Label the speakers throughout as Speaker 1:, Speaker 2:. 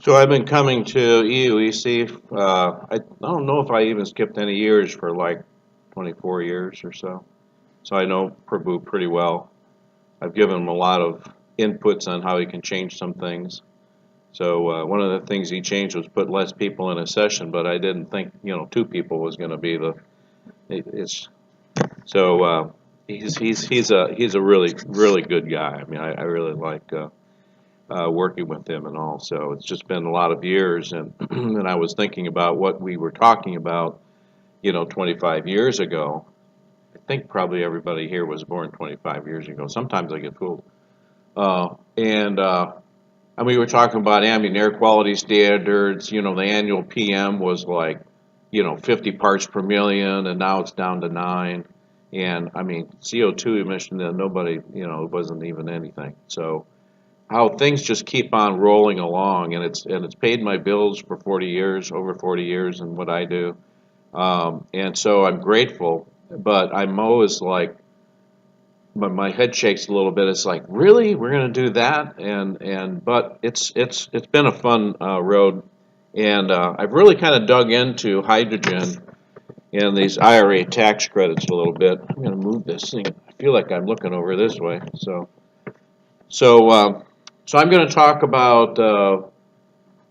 Speaker 1: So I've been coming to EUEC. I don't know if I even skipped any years for like 24 years or so. So I know Prabhu pretty well. I've given him a lot of inputs on how he can change some things. So one of the things he changed was put less people in a session, but I didn't think, two people was going to be the. It's so he's a really good guy. I mean, I really like. Working with them and all. So it's just been a lot of years, and and I was thinking about what we were talking about, 25 years ago. I think probably everybody here was born 25 years ago. Sometimes I get fooled. And we were talking about ambient air quality standards. The annual PM was like, 50 parts per million, and now it's down to 9. And I mean, CO2 emission, nobody, it wasn't even anything. So how things just keep on rolling along, and it's paid my bills for 40 years, over 40 years, in what I do, and so I'm grateful. But I'm always like, my head shakes a little bit. It's like, really, we're going to do that, but it's been a fun road, and I've really kind of dug into hydrogen and these IRA tax credits a little bit. I'm going to move this thing. I feel like I'm looking over this way, so. So I'm going to talk about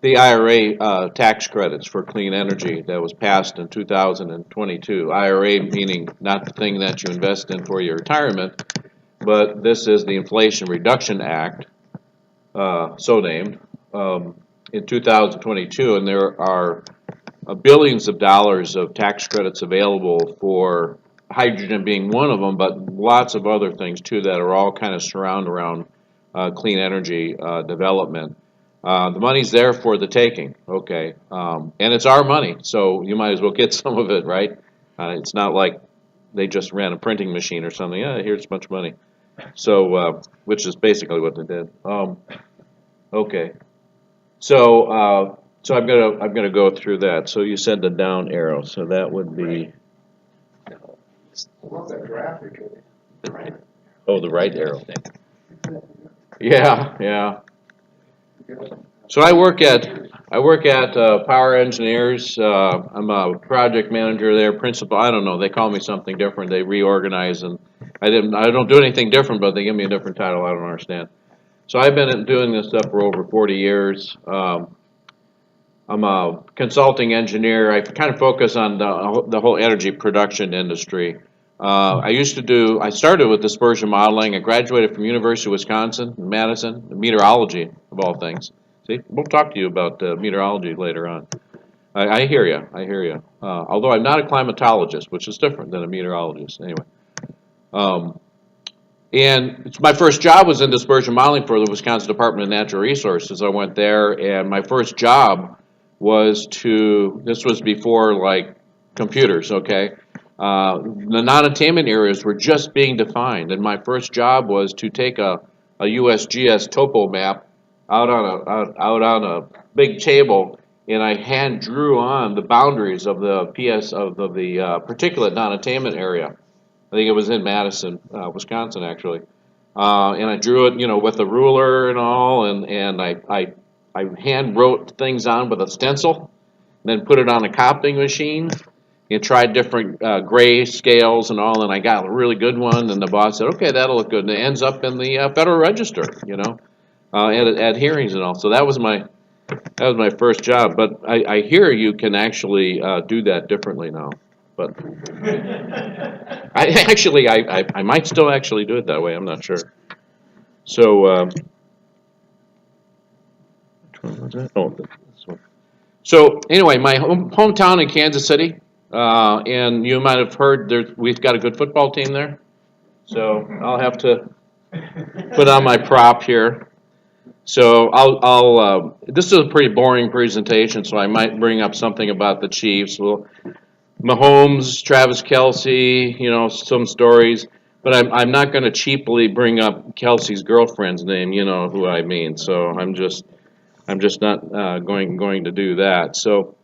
Speaker 1: the IRA tax credits for clean energy that was passed in 2022. IRA meaning not the thing that you invest in for your retirement, but this is the Inflation Reduction Act, so named, in 2022, and there are billions of dollars of tax credits available for hydrogen being one of them, but lots of other things too that are all kind of surround around clean energy development. The money's there for the taking, okay, and it's our money, so you might as well get some of it, right? It's not like they just ran a printing machine or something. Yeah, here's a bunch of money. So, which is basically what they did. Okay, so I'm gonna go through that. So you said the down arrow, so that would be.
Speaker 2: I love that graphic.
Speaker 1: Oh, the right arrow. Yeah. So I work at Power Engineers. I'm a project manager there, principal. I don't know. They call me something different. They reorganize, and I don't do anything different, but they give me a different title. I don't understand. So I've been doing this stuff for over 40 years. I'm a consulting engineer. I kind of focus on the whole energy production industry. I started with dispersion modeling. I graduated from University of Wisconsin, Madison, meteorology, of all things. See, we'll talk to you about meteorology later on. I hear you. Although I'm not a climatologist, which is different than a meteorologist. Anyway. And my first job was in dispersion modeling for the Wisconsin Department of Natural Resources. I went there, and my first job was this was before like computers, okay? The non-attainment areas were just being defined, and my first job was to take a USGS topo map out on a big table, and I hand drew on the boundaries of the particulate non-attainment area. I think it was in Madison, Wisconsin, actually. And I drew it, with a ruler and all, and I hand wrote things on with a stencil, and then put it on a copying machine, and tried different gray scales and all, and I got a really good one, and the boss said, okay, that'll look good, and it ends up in the Federal Register, at hearings and all. So that was my first job, but I hear you can actually do that differently now. But I might still actually do it that way. I'm not sure. So, which one was that? Oh, this one. So anyway, my hometown in Kansas City, and you might have heard we've got a good football team there. So I'll have to put on my prop here. So this is a pretty boring presentation, so I might bring up something about the Chiefs. Well, Mahomes, Travis Kelce, some stories, but I'm not going to cheaply bring up Kelce's girlfriend's name. You know who I mean. So I'm just not going to do that. So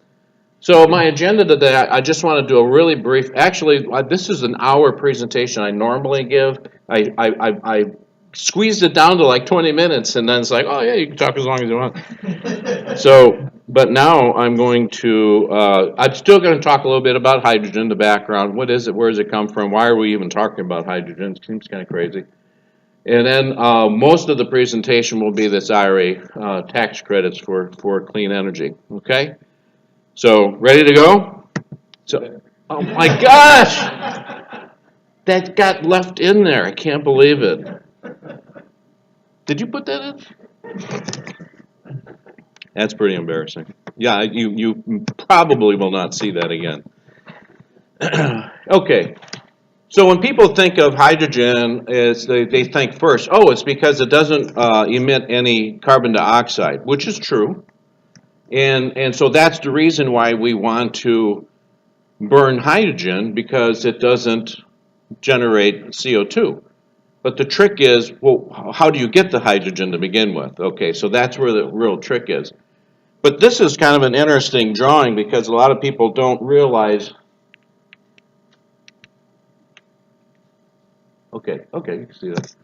Speaker 1: my agenda today, I just want to do a really brief. Actually, this is an hour presentation I normally give. I squeezed it down to like 20 minutes, and then it's like, oh yeah, you can talk as long as you want. So, but now I'm still going to talk a little bit about hydrogen, the background. What is it? Where does it come from? Why are we even talking about hydrogen? It seems kind of crazy. And then most of the presentation will be this IRA tax credits for clean energy. Okay? So, ready to go? So, oh my gosh! That got left in there. I can't believe it. Did you put that in? That's pretty embarrassing. Yeah, you probably will not see that again. Okay. So when people think of hydrogen, they think first, oh, it's because it doesn't emit any carbon dioxide, which is true. And so that's the reason why we want to burn hydrogen, because it doesn't generate CO2. But the trick is, well, how do you get the hydrogen to begin with? Okay, so that's where the real trick is. But this is kind of an interesting drawing because a lot of people don't realize. Okay, you can see that.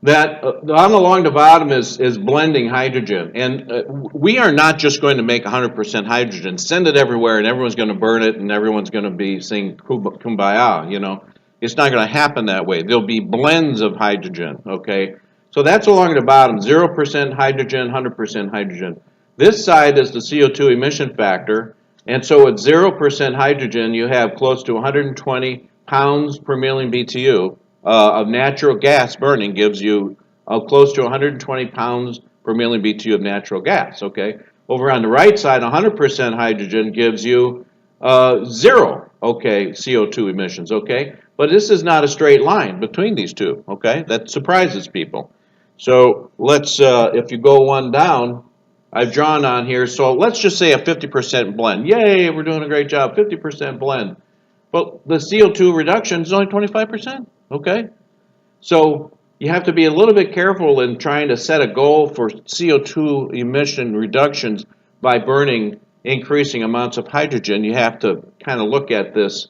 Speaker 1: That along the bottom is blending hydrogen, and we are not just going to make 100% hydrogen, send it everywhere, and everyone's going to burn it, and everyone's going to be singing kumbaya. You know, it's not going to happen that way. There'll be blends of hydrogen. Okay, so that's along the bottom: 0% hydrogen, 100% hydrogen. This side is the CO2 emission factor, and so at 0% hydrogen, you have close to 120 pounds per million BTU. Of natural gas burning gives you close to 120 pounds per million BTU of natural gas, okay? Over on the right side, 100% hydrogen gives you 0, okay, CO2 emissions, okay? But this is not a straight line between these two, okay? That surprises people. So let's, if you go one down, I've drawn on here, so let's just say a 50% blend. Yay, we're doing a great job, 50% blend. Well, the CO2 reduction is only 25%. Okay, so you have to be a little bit careful in trying to set a goal for CO2 emission reductions by burning increasing amounts of hydrogen. You have to kind of look at this,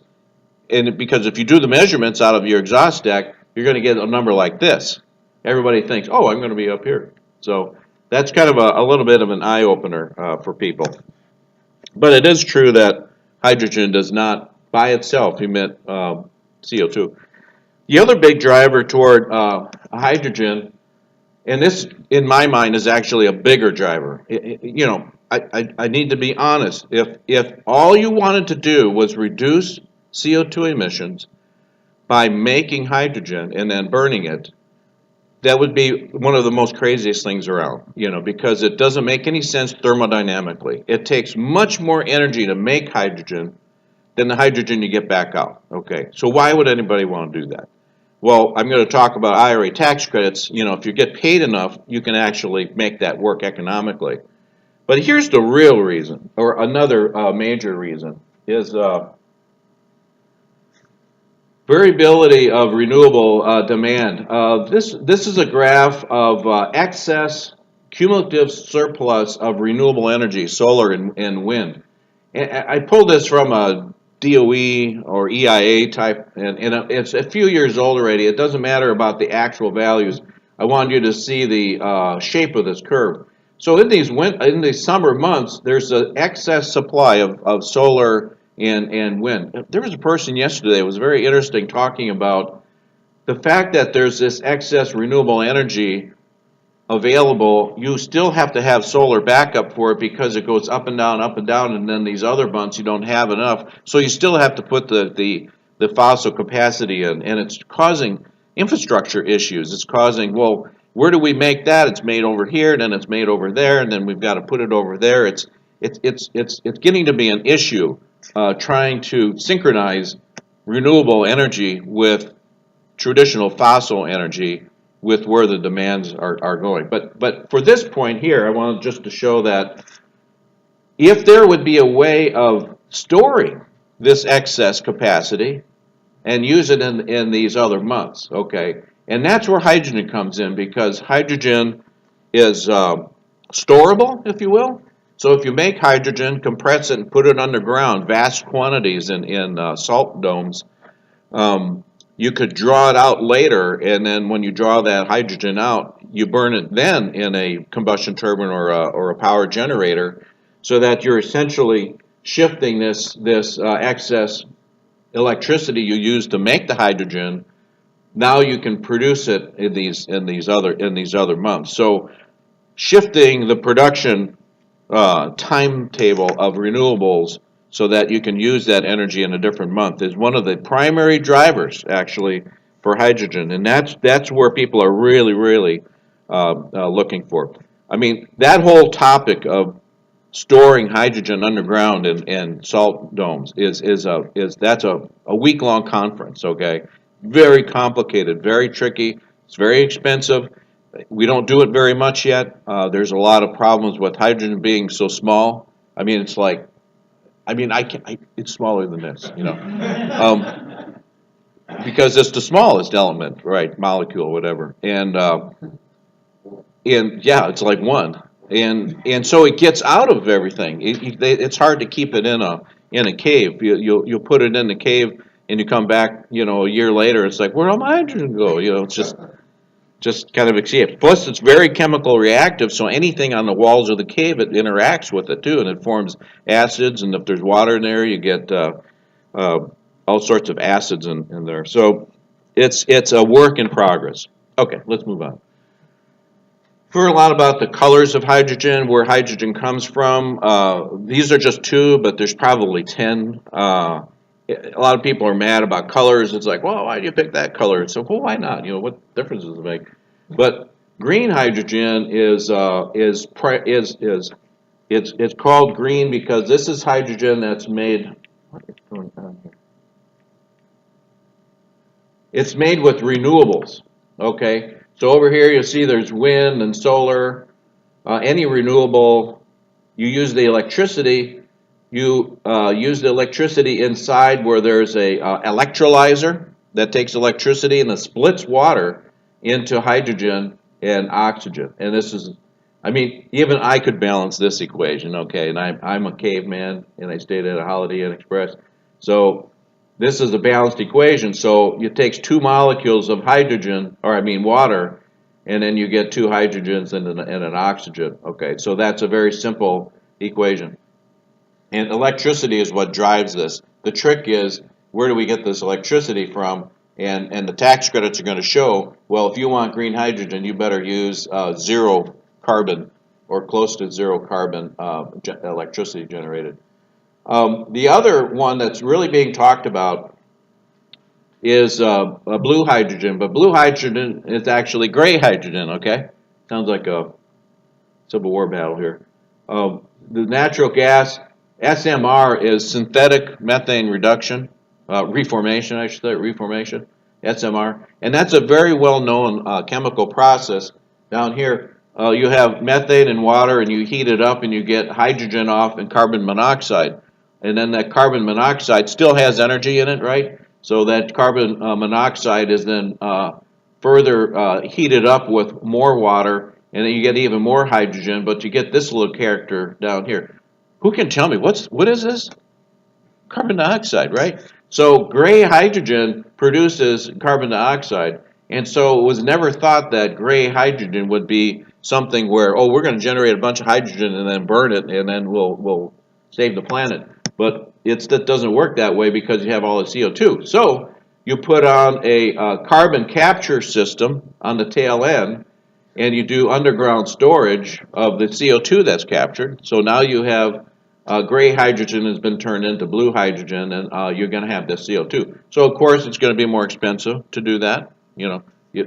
Speaker 1: and because if you do the measurements out of your exhaust deck, you're going to get a number like this. Everybody thinks, oh, I'm going to be up here. So that's kind of a little bit of an eye-opener for people. But it is true that hydrogen does not, by itself, emit CO2. The other big driver toward hydrogen, and this, in my mind, is actually a bigger driver. You know, I need to be honest. If all you wanted to do was reduce CO2 emissions by making hydrogen and then burning it, that would be one of the most craziest things around, you know, because it doesn't make any sense thermodynamically. It takes much more energy to make hydrogen than the hydrogen you get back out. Okay, so why would anybody want to do that? Well, I'm going to talk about IRA tax credits. You know, if you get paid enough, you can actually make that work economically. But here's the real reason, or another major reason, is variability of renewable demand. This is a graph of excess cumulative surplus of renewable energy, solar and wind. And I pulled this from a DOE or EIA type, and it's a few years old already. It doesn't matter about the actual values. I wanted you to see the shape of this curve. So in these summer months, there's an excess supply of solar and wind. There was a person yesterday that was very interesting talking about the fact that there's this excess renewable energy available. You still have to have solar backup for it because it goes up and down, and then these other months you don't have enough. So you still have to put the fossil capacity in, and it's causing infrastructure issues. It's causing, well, where do we make that? It's made over here, then it's made over there, and then we've got to put it over there. It's getting to be an issue trying to synchronize renewable energy with traditional fossil energy with where the demands are going. But for this point here, I wanted just to show that if there would be a way of storing this excess capacity and use it in these other months, okay? And that's where hydrogen comes in, because hydrogen is storable, if you will. So if you make hydrogen, compress it, and put it underground, vast quantities in salt domes, you could draw it out later, and then when you draw that hydrogen out, you burn it then in a combustion turbine or a power generator, so that you're essentially shifting this excess electricity you use to make the hydrogen. Now you can produce it in these other months. So shifting the production timetable of renewables so that you can use that energy in a different month is one of the primary drivers, actually, for hydrogen, and that's where people are really looking for. I mean, that whole topic of storing hydrogen underground in salt domes is that's a week-long conference. Okay, very complicated, very tricky. It's very expensive. We don't do it very much yet. There's a lot of problems with hydrogen being so small. I mean, it's like, I mean, it's smaller than this, you know, because it's the smallest element, right? Molecule, whatever, and yeah, it's like one, and so it gets out of everything. It's hard to keep it in a cave. You'll put it in the cave, and you come back, you know, a year later. It's like, where'd all my hydrogen go? You know, it's just kind of escapes. Plus, it's very chemical reactive, so anything on the walls of the cave, it interacts with it too, and it forms acids. And if there's water in there, you get all sorts of acids in there. So it's a work in progress. Okay, let's move on. We've heard a lot about the colors of hydrogen, where hydrogen comes from. These are just two, but there's probably 10. A lot of people are mad about colors. It's like, well, why do you pick that color? So, well, why not? You know, what difference does it make? But green hydrogen is it's called green because this is hydrogen that's made. What is going on here? It's made with renewables. Okay, so over here you see there's wind and solar. Any renewable, you use the electricity. You use the electricity inside where there's a electrolyzer that takes electricity and it splits water into hydrogen and oxygen. And this is, I mean, even I could balance this equation, okay? And I'm a caveman, and I stayed at a Holiday Inn Express. So this is a balanced equation. So it takes two molecules of hydrogen, or I mean water, and then you get two hydrogens and an oxygen. Okay, so that's a very simple equation. And electricity is what drives this. The trick is, where do we get this electricity from? And the tax credits are going to show, well, if you want green hydrogen, you better use zero carbon or close to zero carbon electricity generated. The other one that's really being talked about is blue hydrogen, but blue hydrogen is actually gray hydrogen, okay? Sounds like a Civil War battle here. The natural gas, SMR, is synthetic methane reduction, reformation, I should say, reformation, SMR. And that's a very well-known chemical process. Down here, you have methane and water, and you heat it up, and you get hydrogen off and carbon monoxide. And then that carbon monoxide still has energy in it, right? So that carbon monoxide is then further heated up with more water, and then you get even more hydrogen, but you get this little character down here. Who can tell me what is this? Carbon dioxide, right? So gray hydrogen produces carbon dioxide, and so it was never thought that gray hydrogen would be something where, oh, we're going to generate a bunch of hydrogen and then burn it, and then we'll save the planet. But that doesn't work that way because you have all the CO2. So you put on a carbon capture system on the tail end, and you do underground storage of the CO2 that's captured. So now you have gray hydrogen has been turned into blue hydrogen, and you're going to have this CO2. So of course it's going to be more expensive to do that, you know.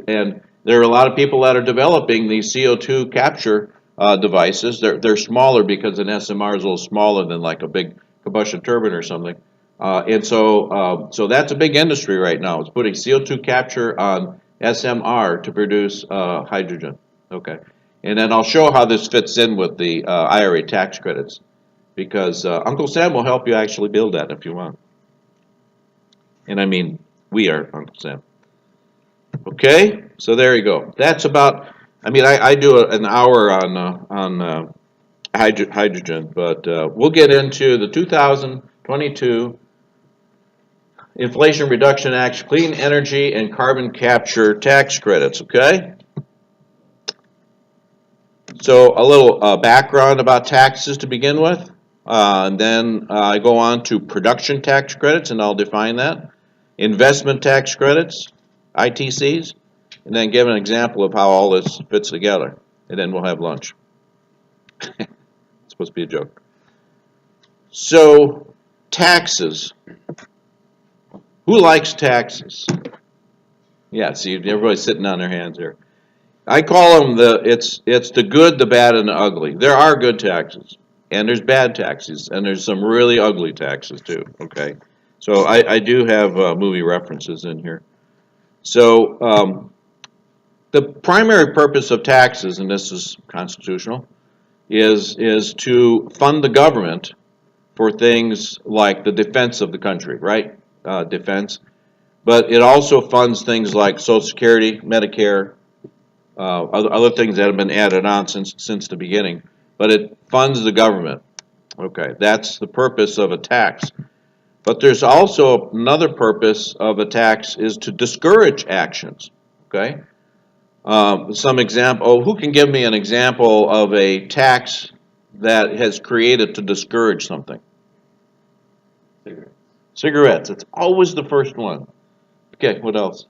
Speaker 1: And there are a lot of people that are developing these CO2 capture devices. They're smaller because an SMR is a little smaller than like a big combustion turbine or something. And so that's a big industry right now. It's putting CO2 capture on SMR to produce hydrogen. Okay, and then I'll show how this fits in with the IRA tax credits, because Uncle Sam will help you actually build that if you want. And I mean, we are Uncle Sam. Okay, so there you go. That's about. I mean, I do an hour on hydrogen, but we'll get into the 2022 Inflation Reduction Act, clean energy and carbon capture tax credits, okay? So a little background about taxes to begin with. And then I go on to production tax credits, and I'll define that. Investment tax credits, ITCs, and then give an example of how all this fits together. And then we'll have lunch. It's supposed to be a joke. So, taxes. Who likes taxes? Yeah, see, everybody's sitting on their hands here. I call them it's the good, the bad, and the ugly. There are good taxes, and there's bad taxes, and there's some really ugly taxes too, okay? So I do have movie references in here. So the primary purpose of taxes, and this is constitutional, is to fund the government for things like the defense of the country, right? Defense. But it also funds things like Social Security, Medicare, other things that have been added on since the beginning. But it funds the government. Okay, that's the purpose of a tax. But there's also another purpose of a tax is to discourage actions. Okay, some example. Oh, who can give me an example of a tax that has created to discourage something?
Speaker 3: Cigarettes.
Speaker 1: Cigarettes. It's always the first one. Okay, what else?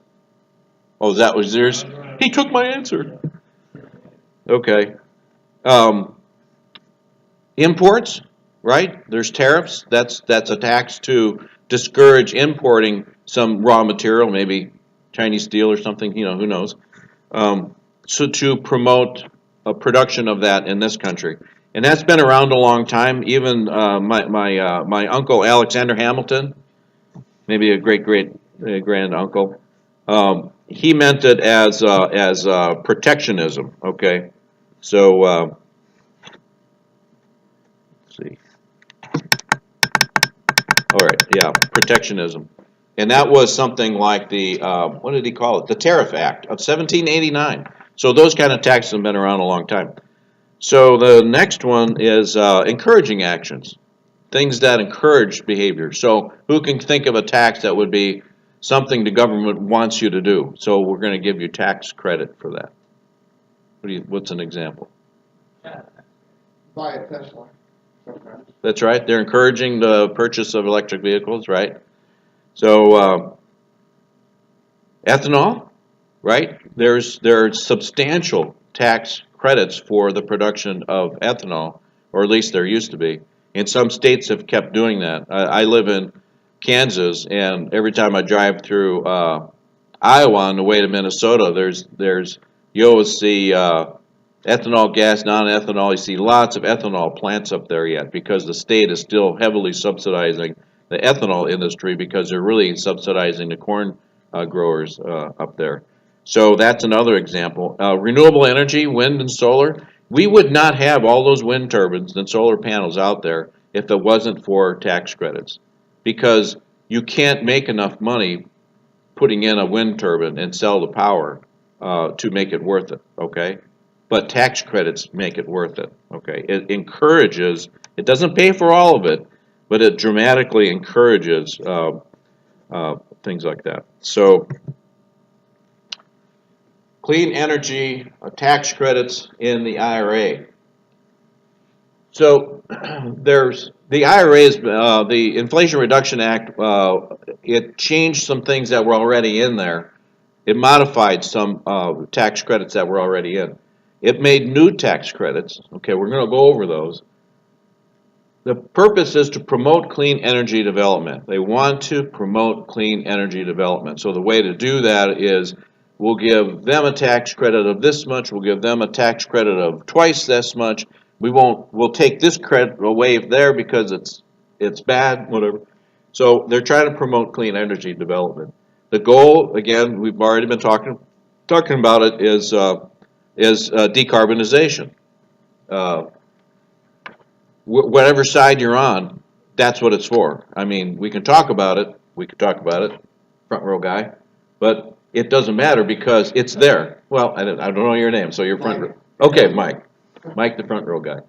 Speaker 1: Oh, that was yours? He took my answer. Okay. Imports, right? There's tariffs. That's a tax to discourage importing some raw material, maybe Chinese steel or something, who knows. So to promote a production of that in this country. And that's been around a long time. Even my uncle Alexander Hamilton, maybe a great grand uncle, he meant it as protectionism. Okay, so let's see. All right, yeah, protectionism, and that was something like the what did he call it? The Tariff Act of 1789. So those kind of taxes have been around a long time. So the next one is encouraging actions, things that encourage behavior. So who can think of a tax that would be something the government wants you to do? So we're going to give you tax credit for that. What's an example?
Speaker 2: Buy a Tesla sometimes.
Speaker 1: That's right. They're encouraging the purchase of electric vehicles, right? So ethanol, right? There are substantial tax credits for the production of ethanol, or at least there used to be. And some states have kept doing that. I live in Kansas, and every time I drive through Iowa on the way to Minnesota, you always see ethanol, gas, non-ethanol. You see lots of ethanol plants up there yet because the state is still heavily subsidizing the ethanol industry because they're really subsidizing the corn growers up there. So that's another example. Renewable energy, wind and solar. We would not have all those wind turbines and solar panels out there if it wasn't for tax credits, because you can't make enough money putting in a wind turbine and sell the power to make it worth it, okay? But tax credits make it worth it, okay? It encourages, it doesn't pay for all of it, but it dramatically encourages things like that. So, clean energy tax credits in the IRA. So there's the IRA is the Inflation Reduction Act. It changed some things that were already in there. It modified some tax credits that were already in. It made new tax credits. Okay, we're going to go over those. The purpose is to promote clean energy development. They want to promote clean energy development. So the way to do that is we'll give them a tax credit of this much. We'll give them a tax credit of twice this much. We'll take this credit away there because it's bad, whatever. So they're trying to promote clean energy development. The goal, again, we've already been talking about it, is decarbonization. Whatever side you're on, that's what it's for. I mean, we can talk about it. Front row guy, but it doesn't matter because it's there. Well, I don't know your name, so you're front row. Okay, Mike, the front row guy.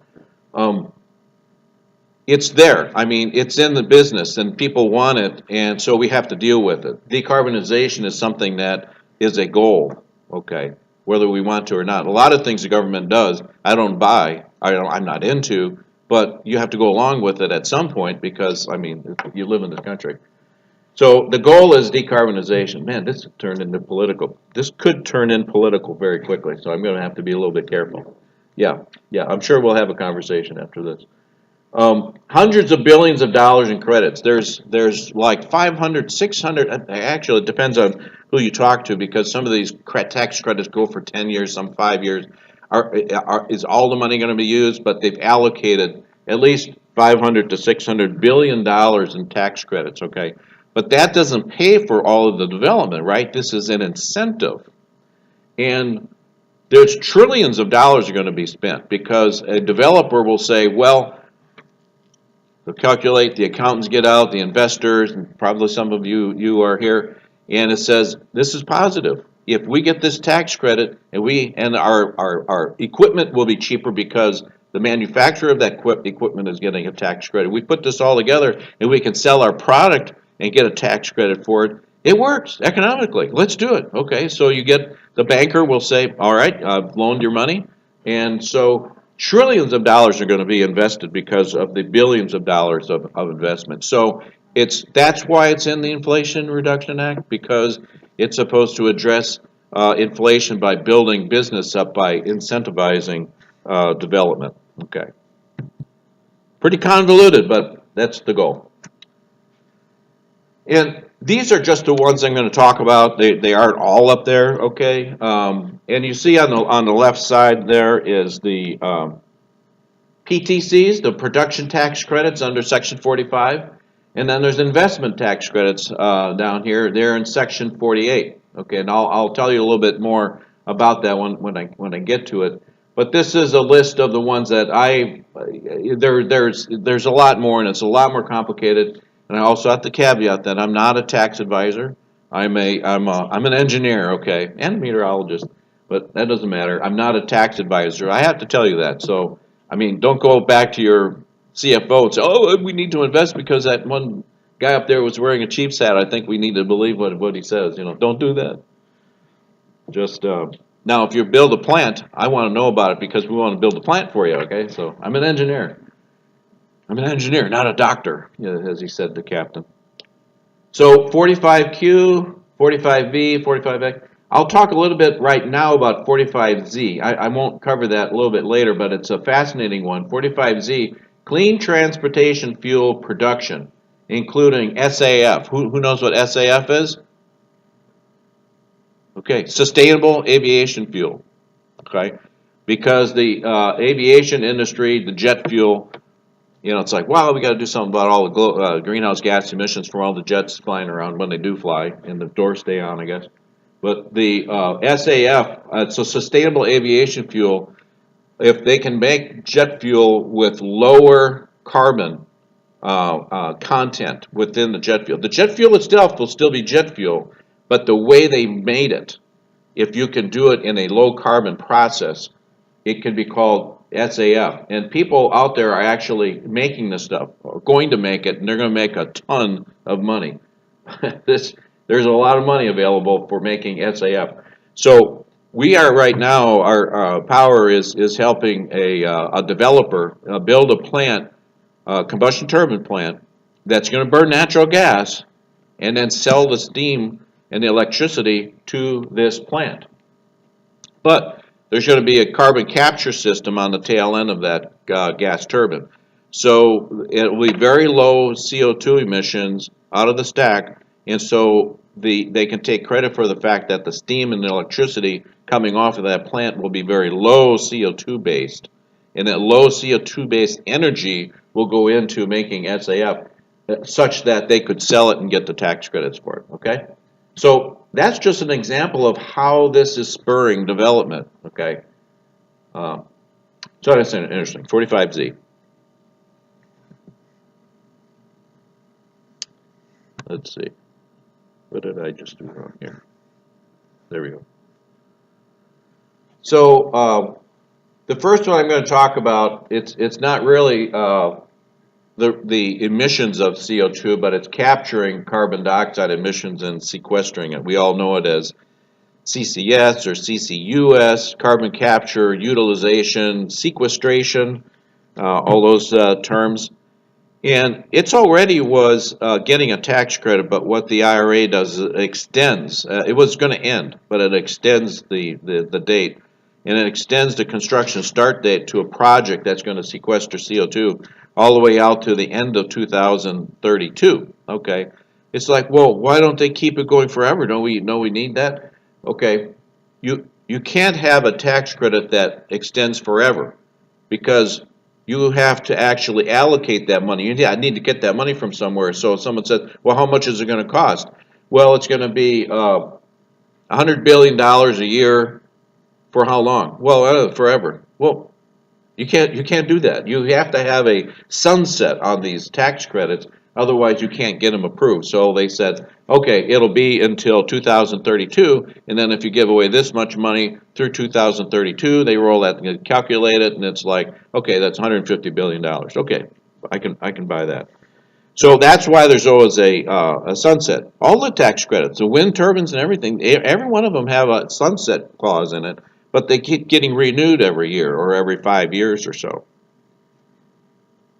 Speaker 1: it's there. I mean, it's in the business and people want it, and so we have to deal with it. Decarbonization is something that is a goal, okay, whether we want to or not. A lot of things the government does, I don't buy, I'm not into, but you have to go along with it at some point because, I mean, you live in this country. So the goal is decarbonization. Man, this turned into political. This could turn in political very quickly, so I'm going to have to be a little bit careful. Yeah, yeah, I'm sure we'll have a conversation after this. Hundreds of billions of dollars in credits. There's like 500, 600. Actually, it depends on who you talk to because some of these tax credits go for 10 years, some 5 years. Is all the money going to be used? But they've allocated at least 500 to 600 billion dollars in tax credits. Okay, but that doesn't pay for all of the development, right? This is an incentive, and there's trillions of dollars are going to be spent because a developer will say, well. They'll calculate, the accountants get out, the investors, and probably some of you are here, and it says, this is positive. If we get this tax credit and our equipment will be cheaper because the manufacturer of that equipment is getting a tax credit. We put this all together and we can sell our product and get a tax credit for it. It works economically. Let's do it. Okay, so you get the banker will say, all right, I've loaned your money, and so trillions of dollars are going to be invested because of the billions of dollars of investment. So that's why it's in the Inflation Reduction Act, because it's supposed to address inflation by building business up by incentivizing development. Okay. Pretty convoluted, but that's the goal. And these are just the ones I'm going to talk about. They aren't all up there, okay? And you see on the left side there is the PTCs, the production tax credits under Section 45, and then there's investment tax credits down here. They're in Section 48. Okay, and I'll tell you a little bit more about that one when I get to it. But this is a list of the ones that there's a lot more, and it's a lot more complicated. And I also have to caveat that I'm not a tax advisor. I'm an engineer, okay, and a meteorologist, but that doesn't matter. I'm not a tax advisor. I have to tell you that. So, I mean, don't go back to your CFO and say, "Oh, we need to invest because that one guy up there was wearing a Chiefs hat. I think we need to believe what he says." You know, don't do that. Just now, if you build a plant, I want to know about it because we want to build a plant for you. Okay, so I'm an engineer. I'm an engineer, not a doctor, as he said to Captain. So 45Q, 45V, 45X. I'll talk a little bit right now about 45Z. I won't cover that a little bit later, but it's a fascinating one. 45Z, Clean Transportation Fuel Production, including SAF. Who knows what SAF is? Okay, Sustainable Aviation Fuel. Okay, because the aviation industry, the jet fuel, it's like, wow, we got to do something about all the greenhouse gas emissions from all the jets flying around when they do fly, and the doors stay on, I guess. But the SAF, it's a sustainable aviation fuel. If they can make jet fuel with lower carbon content within the jet fuel itself will still be jet fuel, but the way they made it, if you can do it in a low carbon process, it can be called SAF. And people out there are actually making this stuff, or going to make it, and they're going to make a ton of money. There's a lot of money available for making SAF. So we are right now, our power is helping a developer build a plant, combustion turbine plant, that's going to burn natural gas and then sell the steam and the electricity to this plant. But there's going to be a carbon capture system on the tail end of that gas turbine. So it will be very low CO2 emissions out of the stack, and so they can take credit for the fact that the steam and the electricity coming off of that plant will be very low CO2 based, and that low CO2 based energy will go into making SAF such that they could sell it and get the tax credits for it, okay? So that's just an example of how this is spurring development, okay? So that's interesting, 45Z. Let's see, what did I just do wrong here? There we go. So the first one I'm going to talk about, it's not really the emissions of CO2, but it's capturing carbon dioxide emissions and sequestering it. We all know it as CCS or CCUS, carbon capture, utilization, sequestration, all those terms. And it's already was getting a tax credit, but what the IRA does is it extends. It was going to end, but it extends the date. And it extends the construction start date to a project that's going to sequester CO2 all the way out to the end of 2032. Okay. It's like, well, why don't they keep it going forever? Don't we know we need that? Okay. You can't have a tax credit that extends forever because you have to actually allocate that money. I need to get that money from somewhere. So someone said, well, how much is it going to cost? Well, it's going to be $100 billion a year for how long? Well, forever. Well, you can't do that. You have to have a sunset on these tax credits. Otherwise, you can't get them approved. So they said, okay, it'll be until 2032, and then if you give away this much money through 2032, they roll that and calculate it, and it's like, okay, that's $150 billion. Okay, I can buy that. So that's why there's always a sunset. All the tax credits, the wind turbines and everything, every one of them have a sunset clause in it, but they keep getting renewed every year or every 5 years or so.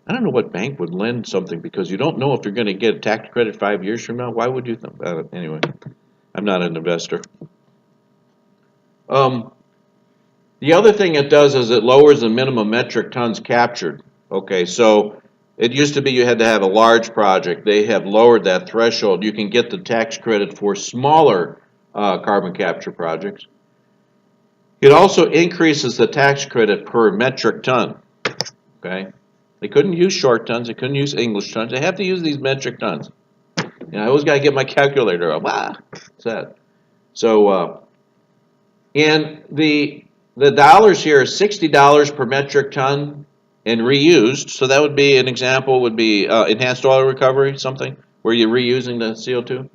Speaker 1: I don't know what bank would lend something because you don't know if you're going to get a tax credit 5 years from now. Why would you think about it? Anyway, I'm not an investor. The other thing it does is it lowers the minimum metric tons captured. Okay, so it used to be you had to have a large project. They have lowered that threshold. You can get the tax credit for smaller carbon capture projects. It also increases the tax credit per metric ton. Okay. They couldn't use short tons. They couldn't use English tons. They have to use these metric tons. I always got to get my calculator up. What's that? So, and the dollars here is $60 per metric ton and reused. So that would be an example. Would be enhanced oil recovery, something where you're reusing the CO2,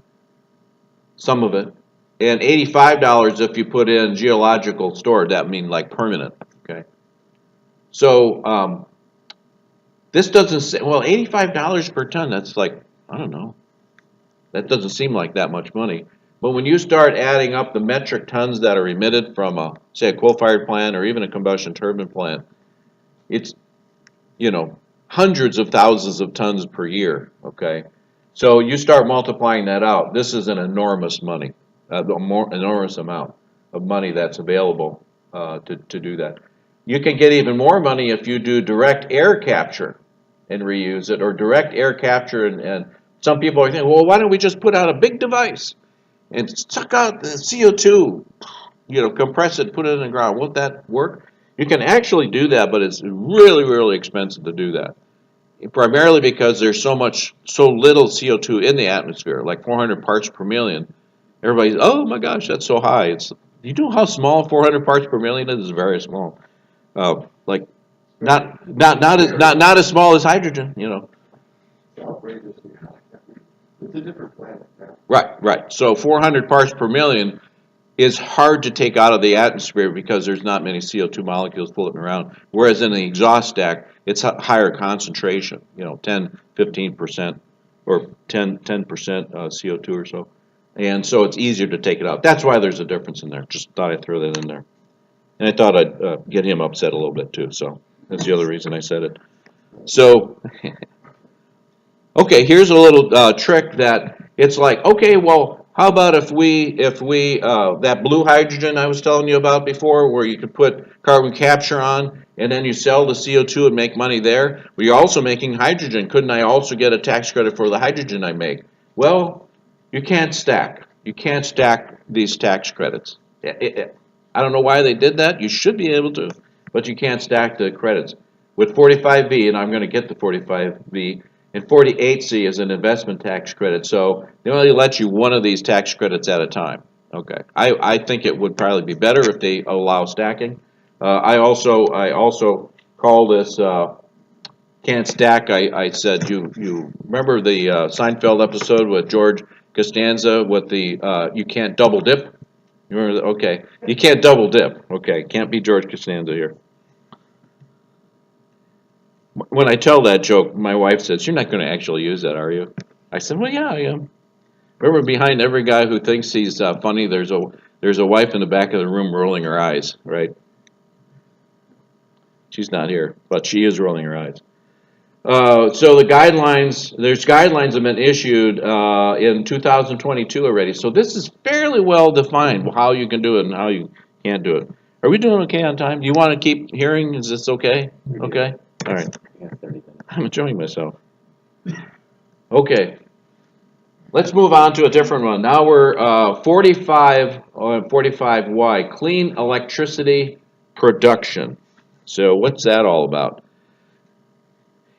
Speaker 1: some of it, and $85 if you put in geological storage. That means like permanent. Okay. So. This doesn't say, well, $85 per ton, that's like, I don't know. That doesn't seem like that much money. But when you start adding up the metric tons that are emitted from a, say, a coal-fired plant or even a combustion turbine plant, it's, hundreds of thousands of tons per year, okay? So you start multiplying that out. This is an enormous money, enormous amount of money that's available to do that. You can get even more money if you do direct air capture and reuse it, or direct air capture, and some people are thinking, well, why don't we just put out a big device and suck out the CO2, compress it, put it in the ground. Won't that work? You can actually do that, but it's really, really expensive to do that. Primarily because there's so little CO2 in the atmosphere, like 400 parts per million. Everybody's, oh my gosh, that's so high. You know how small 400 parts per million is? It's very small. Like not as small as hydrogen,
Speaker 2: It's a different planet.
Speaker 1: Right. So 400 parts per million is hard to take out of the atmosphere because there's not many CO2 molecules floating around. Whereas in the exhaust stack, it's a higher concentration, 10, 15%, or 10% CO2 or so. And so it's easier to take it out. That's why there's a difference in there. Just thought I'd throw that in there. And I thought I'd get him upset a little bit too, so that's the other reason I said it. So, okay, here's a little trick that it's like, okay, well, how about if we that blue hydrogen I was telling you about before, where you could put carbon capture on, and then you sell the CO2 and make money there. Well, you're also making hydrogen. Couldn't I also get a tax credit for the hydrogen I make? Well, you can't stack. You can't stack these tax credits. I don't know why they did that. You should be able to, but you can't stack the credits. With 45V, and I'm going to get the 45V, and 48C is an investment tax credit, so they only let you one of these tax credits at a time. Okay, I think it would probably be better if they allow stacking. I also call this can't stack. I said you remember the Seinfeld episode with George Costanza with the you can't double dip. You remember that? Okay, you can't double dip. Okay, can't be George Costanza here. when I tell that joke, my wife says, "You're not going to actually use that, are you?" I said, "Well, yeah, I am." Remember, behind every guy who thinks he's funny, there's a wife in the back of the room rolling her eyes, right? She's not here, but she is rolling her eyes. So the guidelines, there's guidelines have been issued in 2022 already. So this is fairly well defined how you can do it and how you can't do it. Are we doing okay on time? Do you want to keep hearing? Is this okay? Okay. All right.
Speaker 3: Yeah, 30 minutes.
Speaker 1: I'm enjoying myself. Okay. Let's move on to a different one. Now we're 45 on 45Y, clean electricity production. So what's that all about?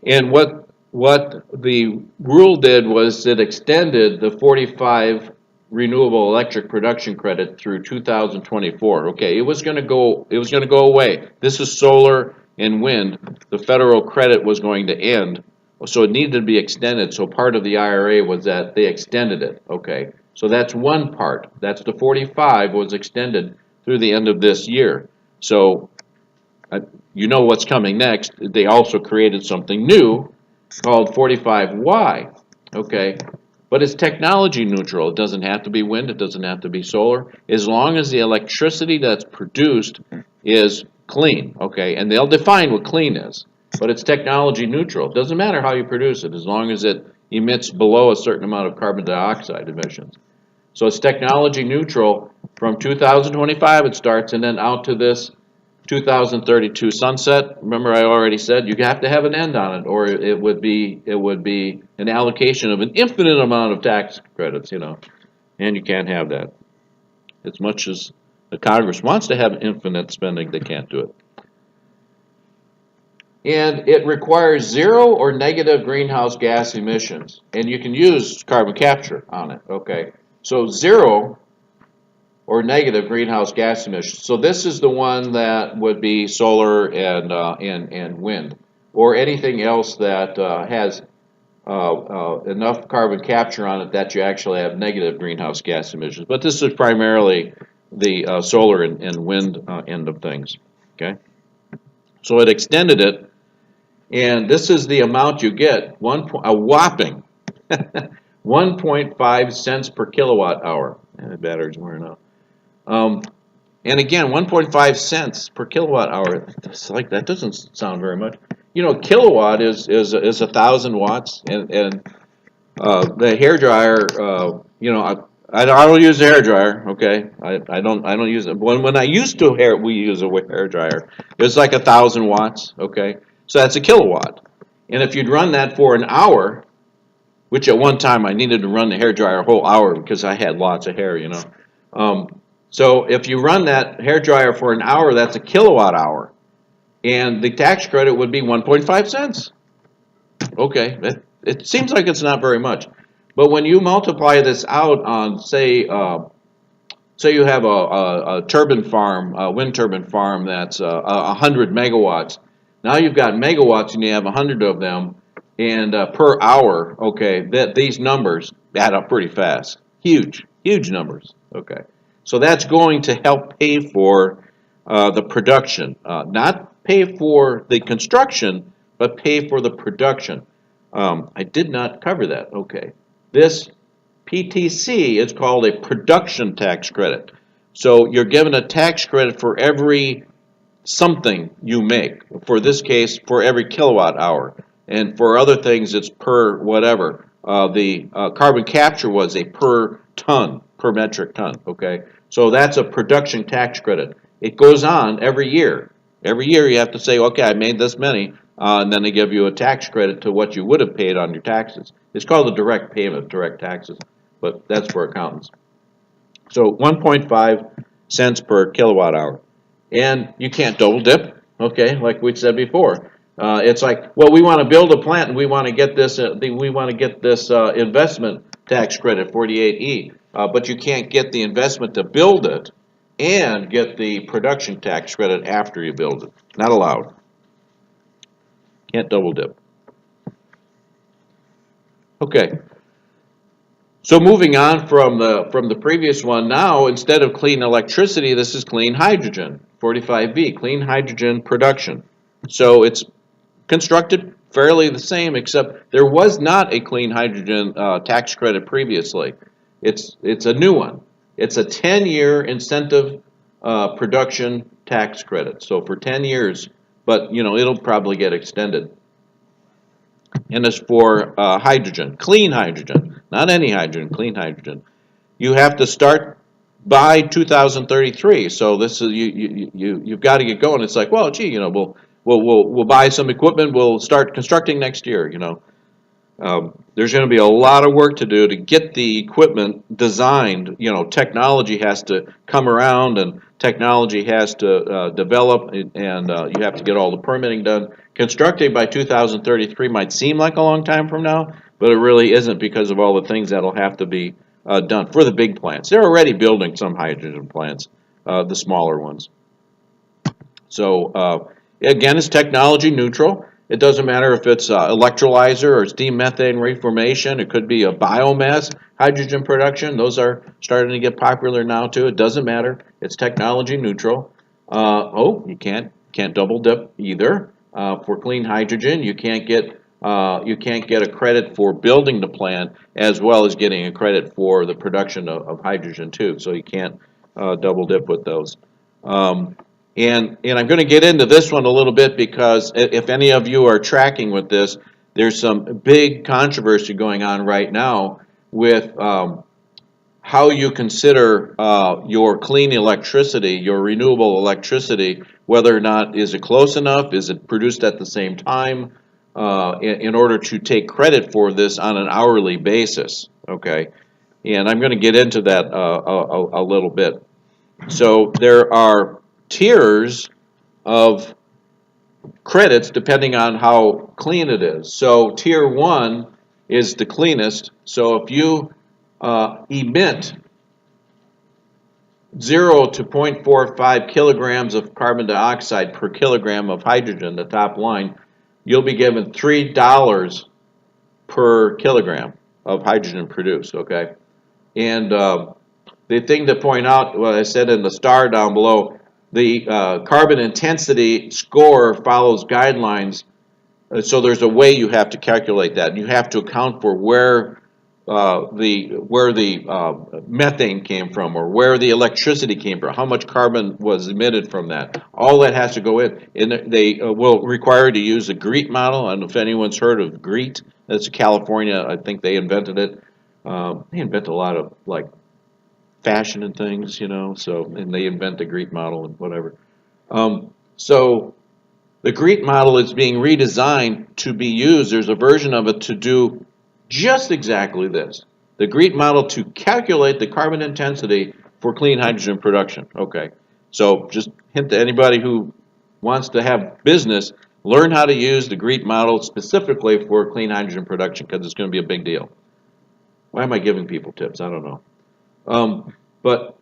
Speaker 1: And what the rule did was it extended the 45 renewable electric production credit through 2024. Okay, it was going to go away. This is solar and wind. The federal credit was going to end, so it needed to be extended. So part of the IRA was that they extended it. Okay, so that's one part. That's the 45 was extended through the end of this year. So you know what's coming next. They also created something new called 45Y, okay? But it's technology neutral. It doesn't have to be wind. It doesn't have to be solar. As long as the electricity that's produced is clean, okay? And they'll define what clean is, but it's technology neutral. It doesn't matter how you produce it as long as it emits below a certain amount of carbon dioxide emissions. So it's technology neutral from 2025 it starts, and then out to this 2032 sunset. Remember, I already said you have to have an end on it, or it would be an allocation of an infinite amount of tax credits, you know, and you can't have that. As much as the Congress wants to have infinite spending, they can't do it. And it requires zero or negative greenhouse gas emissions, and you can use carbon capture on it. Okay, so zero or negative greenhouse gas emissions. So this is the one that would be solar and wind, or anything else that has enough carbon capture on it that you actually have negative greenhouse gas emissions. But this is primarily the solar and wind end of things. Okay, so it extended it, and this is the amount you get: a whopping 1.5 cents per kilowatt hour. And the battery's wearing out. And again, 1.5 cents per kilowatt hour. It's like that doesn't sound very much. You know, kilowatt is 1,000 watts, and the hair dryer. You know, I don't use a hair dryer. Okay, I don't use it. When I used to we use a hair dryer. It was like 1,000 watts. Okay, so that's a kilowatt. And if you'd run that for an hour, which at one time I needed to run the hair dryer a whole hour because I had lots of hair, you know. So if you run that hair dryer for an hour, that's a kilowatt hour, and the tax credit would be 1.5 cents. Okay, it seems like it's not very much, but when you multiply this out on, say you have a turbine farm, a wind turbine farm that's 100 megawatts. Now you've got megawatts, and you have 100 of them, and per hour, okay, these numbers add up pretty fast. Huge numbers. Okay. So that's going to help pay for the production, not pay for the construction, but pay for the production. I did not cover that. Okay. This PTC is called a production tax credit. So you're given a tax credit for every something you make. For this case, for every kilowatt hour. And for other things, it's per whatever. The carbon capture was a per metric ton, okay? So that's a production tax credit. It goes on every year. Every year you have to say, okay, I made this many, and then they give you a tax credit to what you would have paid on your taxes. It's called a direct payment, direct taxes, but that's for accountants. So 1.5 cents per kilowatt hour. And you can't double dip, okay, like we said before. It's like, well, we want to build a plant and we want to get this investment tax credit, 48E, but you can't get the investment to build it and get the production tax credit after you build it. Not allowed. Can't double dip. Okay. So moving on from the previous one, now instead of clean electricity, this is clean hydrogen, 45B, clean hydrogen production. So it's constructed fairly the same, except there was not a clean hydrogen tax credit previously. It's a new one. It's a 10-year incentive production tax credit. So for 10 years, but it'll probably get extended. And it's for hydrogen, clean hydrogen, not any hydrogen, clean hydrogen. You have to start by 2033. So this is you've got to get going. It's like, well, gee, we'll buy some equipment. We'll start constructing next year. There's going to be a lot of work to do to get the equipment designed. Technology has to come around, and technology has to develop, and you have to get all the permitting done. Constructing by 2033 might seem like a long time from now, but it really isn't because of all the things that'll have to be done for the big plants. They're already building some hydrogen plants, the smaller ones. So again, it's technology neutral. It doesn't matter if it's electrolyzer or steam methane reformation. It could be a biomass hydrogen production. Those are starting to get popular now too. It doesn't matter. It's technology neutral. You can't double dip either. For clean hydrogen, you can't get a credit for building the plant as well as getting a credit for the production of hydrogen too. So you can't double dip with those. And I'm going to get into this one a little bit because if any of you are tracking with this, there's some big controversy going on right now with how you consider your clean electricity, your renewable electricity, whether or not is it close enough, is it produced at the same time, in order to take credit for this on an hourly basis, okay? And I'm going to get into that a little bit. So there are tiers of credits depending on how clean it is. So tier 1 is the cleanest. So if you emit 0 to 0.45 kilograms of carbon dioxide per kilogram of hydrogen, the top line, you'll be given $3 per kilogram of hydrogen produced, okay? And the thing to point out, what I said in the star down below, the carbon intensity score follows guidelines, so there's a way you have to calculate that. You have to account for where the methane came from, or where the electricity came from, how much carbon was emitted from that. All that has to go in. And they will require you to use a GREET model. I don't know if anyone's heard of GREET. That's California. I think they invented it. They invented a lot of like fashion and things, and they invent the GREET model and whatever. So the GREET model is being redesigned to be used. There's a version of it to do just exactly this. The GREET model to calculate the carbon intensity for clean hydrogen production. Okay, so just hint to anybody who wants to have business, learn how to use the GREET model specifically for clean hydrogen production because it's going to be a big deal. Why am I giving people tips? I don't know. But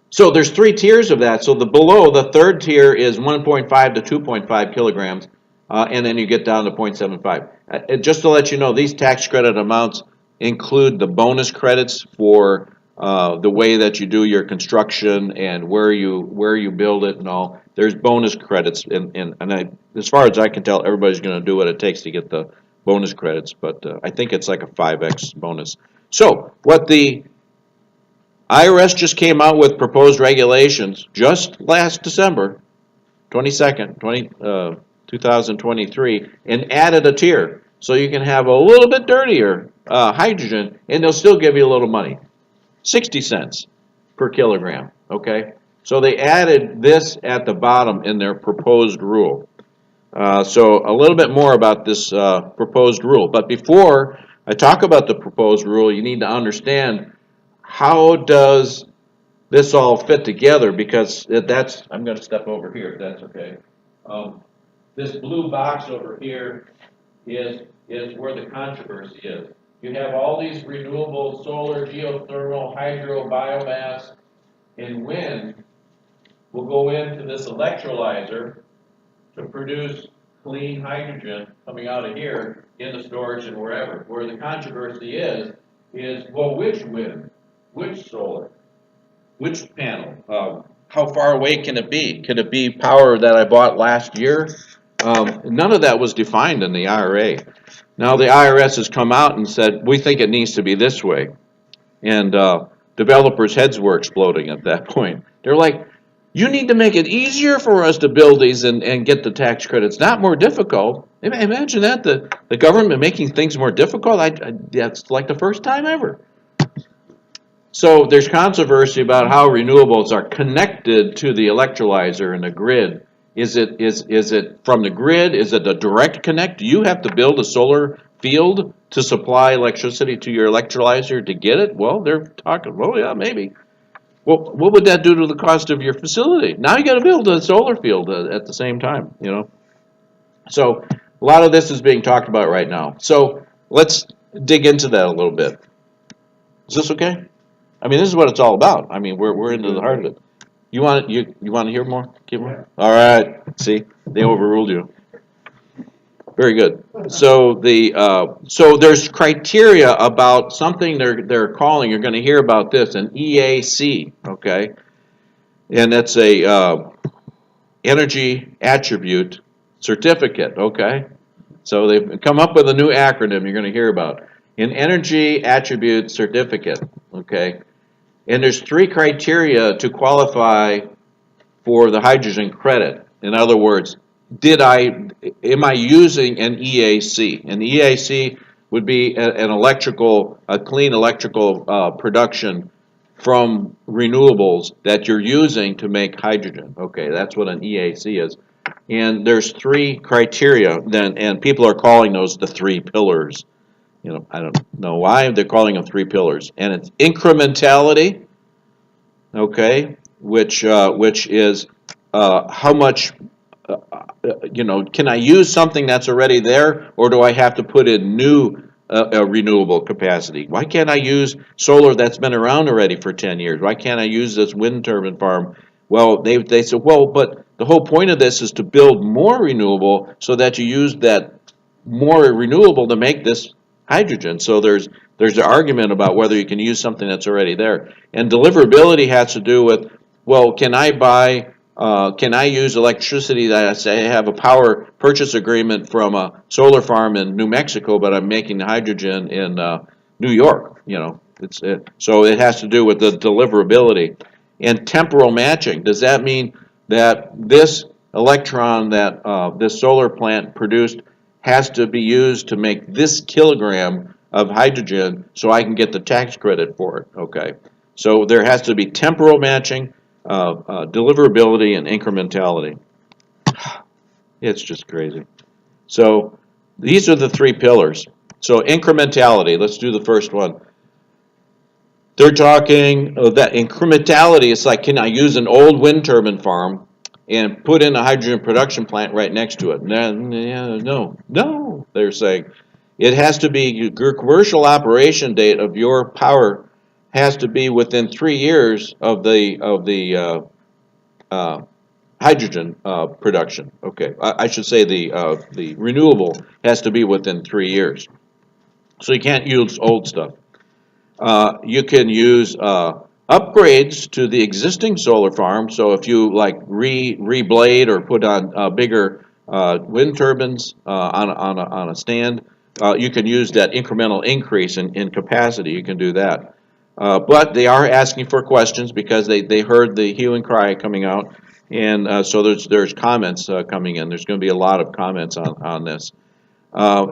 Speaker 1: so there's 3 tiers of that. So below the third tier is 1.5 to 2.5 kilograms, and then you get down to 0.75. Just to let you know, these tax credit amounts include the bonus credits for the way that you do your construction and where you build it and all. There's bonus credits, as far as I can tell, everybody's going to do what it takes to get the bonus credits, but I think it's like a 5x bonus. So what the IRS just came out with proposed regulations just last December 22nd, 2023, and added a tier. So you can have a little bit dirtier hydrogen, and they'll still give you a little money, 60 cents per kilogram, okay? So they added this at the bottom in their proposed rule. So a little bit more about this proposed rule. But before I talk about the proposed rule, you need to understand how does this all fit together, because I'm going to step over here if that's okay. This blue box over here is where the controversy is. You have all these renewable solar, geothermal, hydro, biomass, and wind will go into this electrolyzer to produce clean hydrogen coming out of here into storage and wherever. Where the controversy is well, which wind, which solar, which panel, how far away can it be? Can it be power that I bought last year None of that was defined in the IRA. Now the IRS has come out and said, we think it needs to be this way. And developers' heads were exploding at that point. They're like, you need to make it easier for us to build these and get the tax credits, not more difficult. Imagine that, the government making things more difficult. That's like the first time ever. So there's controversy about how renewables are connected to the electrolyzer and the grid. Is it from the grid? Is it a direct connect? Do you have to build a solar field to supply electricity to your electrolyzer to get it? Well, they're talking, well, yeah, maybe. Well, what would that do to the cost of your facility? Now you got to build a solar field at the same time, you know. So a lot of this is being talked about right now. So let's dig into that a little bit. Is this okay? I mean, this is what it's all about. I mean, we're into the heart of it. You want to hear more? Keep more? All right. See, they overruled you. Very good. So so there's criteria about something they're calling. You're going to hear about this, an EAC. Okay, and that's a energy attribute certificate. Okay, so they've come up with a new acronym you're going to hear about, an energy attribute certificate. Okay. And there's 3 criteria to qualify for the hydrogen credit. In other words, am I using an EAC? An EAC would be a clean electrical production from renewables that you're using to make hydrogen. Okay, that's what an EAC is. And there's 3 criteria then, and people are calling those the 3 pillars. You know, I don't know why they're calling them 3 pillars, and it's incrementality, okay, which is how much, can I use something that's already there, or do I have to put in new renewable capacity? Why can't I use solar that's been around already for 10 years? Why can't I use this wind turbine farm? Well, they said, well, but the whole point of this is to build more renewable so that you use that more renewable to make this hydrogen. So there's an argument about whether you can use something that's already there. And deliverability has to do with, well, can I use electricity that I say I have a power purchase agreement from a solar farm in New Mexico, but I'm making the hydrogen in New York, you know. So it has to do with the deliverability. And temporal matching, does that mean that this electron that this solar plant produced has to be used to make this kilogram of hydrogen so I can get the tax credit for it, okay? So there has to be temporal matching, deliverability, and incrementality. It's just crazy. So these are the 3 pillars. So incrementality, let's do the first one. They're talking that incrementality is like, can I use an old wind turbine farm and put in a hydrogen production plant right next to it? No, they're saying it has to be your commercial operation date of your power has to be within 3 years of the hydrogen production. Okay, I should say the renewable has to be within 3 years. So you can't use old stuff. You can use upgrades to the existing solar farm. So if you like reblade or put on bigger wind turbines on a stand, you can use that incremental increase in capacity. You can do that. But they are asking for questions because they heard the hue and cry coming out, and so there's comments coming in. There's going to be a lot of comments on this.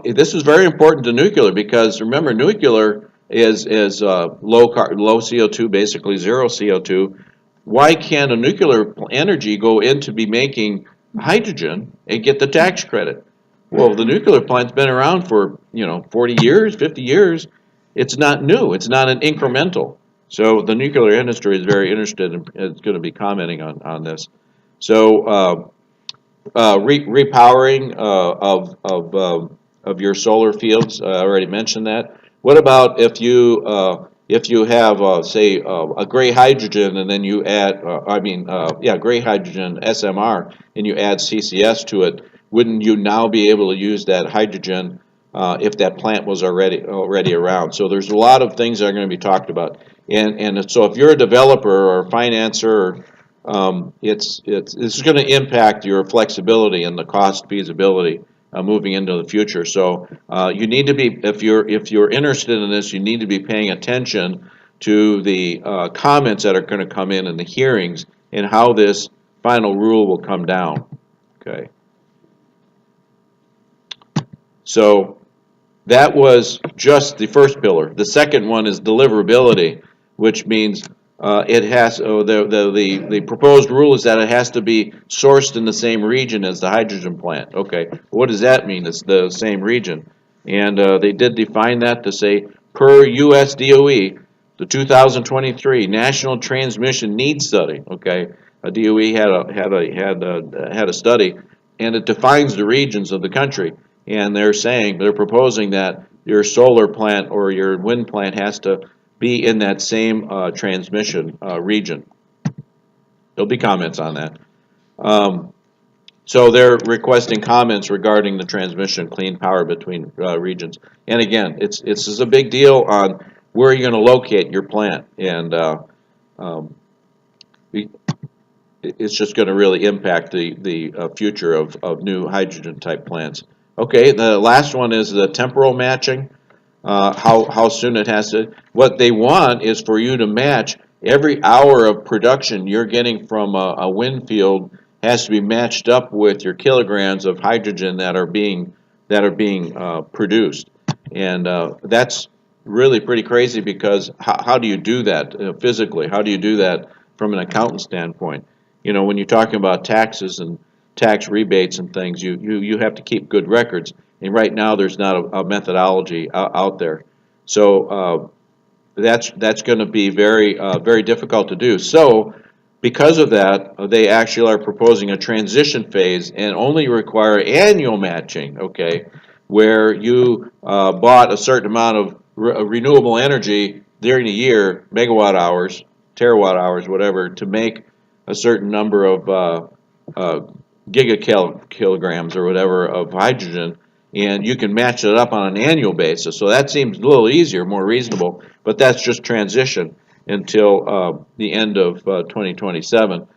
Speaker 1: This is very important to nuclear because remember, nuclear is low CO2, basically zero CO2. Why can't a nuclear energy go in to be making hydrogen and get the tax credit? Well, the nuclear plant's been around for 40 years, 50 years. It's not new. It's not an incremental. So the nuclear industry is very interested and is going to be commenting on this. So repowering of your solar fields. I already mentioned that. What about if you have say a gray hydrogen and then you add gray hydrogen SMR and you add CCS to it? Wouldn't you now be able to use that hydrogen if that plant was already around? So there's a lot of things that are going to be talked about. And so if you're a developer or a financer This is going to impact your flexibility and the cost feasibility moving into the future. So you need to be, if you're interested in this, you need to be paying attention to the comments that are going to come in the hearings and how this final rule will come down. Okay. So that was just the first pillar. The second one is deliverability, which means it has the proposed rule is that it has to be sourced in the same region as the hydrogen plant. Okay, what does that mean? It's the same region, and they did define that to say per U.S. DOE, the 2023 National Transmission Needs Study. Okay, DOE had a study, and it defines the regions of the country. And they're proposing that your solar plant or your wind plant has to be in that same transmission region. There'll be comments on that. So they're requesting comments regarding the transmission clean power between regions. And again, it's a big deal on where you're going to locate your plant, and it's just going to really impact the future of new hydrogen type plants. Okay, the last one is the temporal matching. How soon it has to. What they want is for you to match every hour of production you're getting from a wind field has to be matched up with your kilograms of hydrogen that are being produced, and that's really pretty crazy because how do you do that physically? How do you do that from an accountant standpoint? You know, when you're talking about taxes and tax rebates and things, you have to keep good records. And right now, there's not a methodology out there. So that's going to be very difficult to do. So because of that, they actually are proposing a transition phase and only require annual matching, okay, where you bought a certain amount of renewable energy during the year, megawatt hours, terawatt hours, whatever, to make a certain number of gigakilograms or whatever of hydrogen, and you can match it up on an annual basis. So that seems a little easier, more reasonable, but that's just transition until the end of 2027.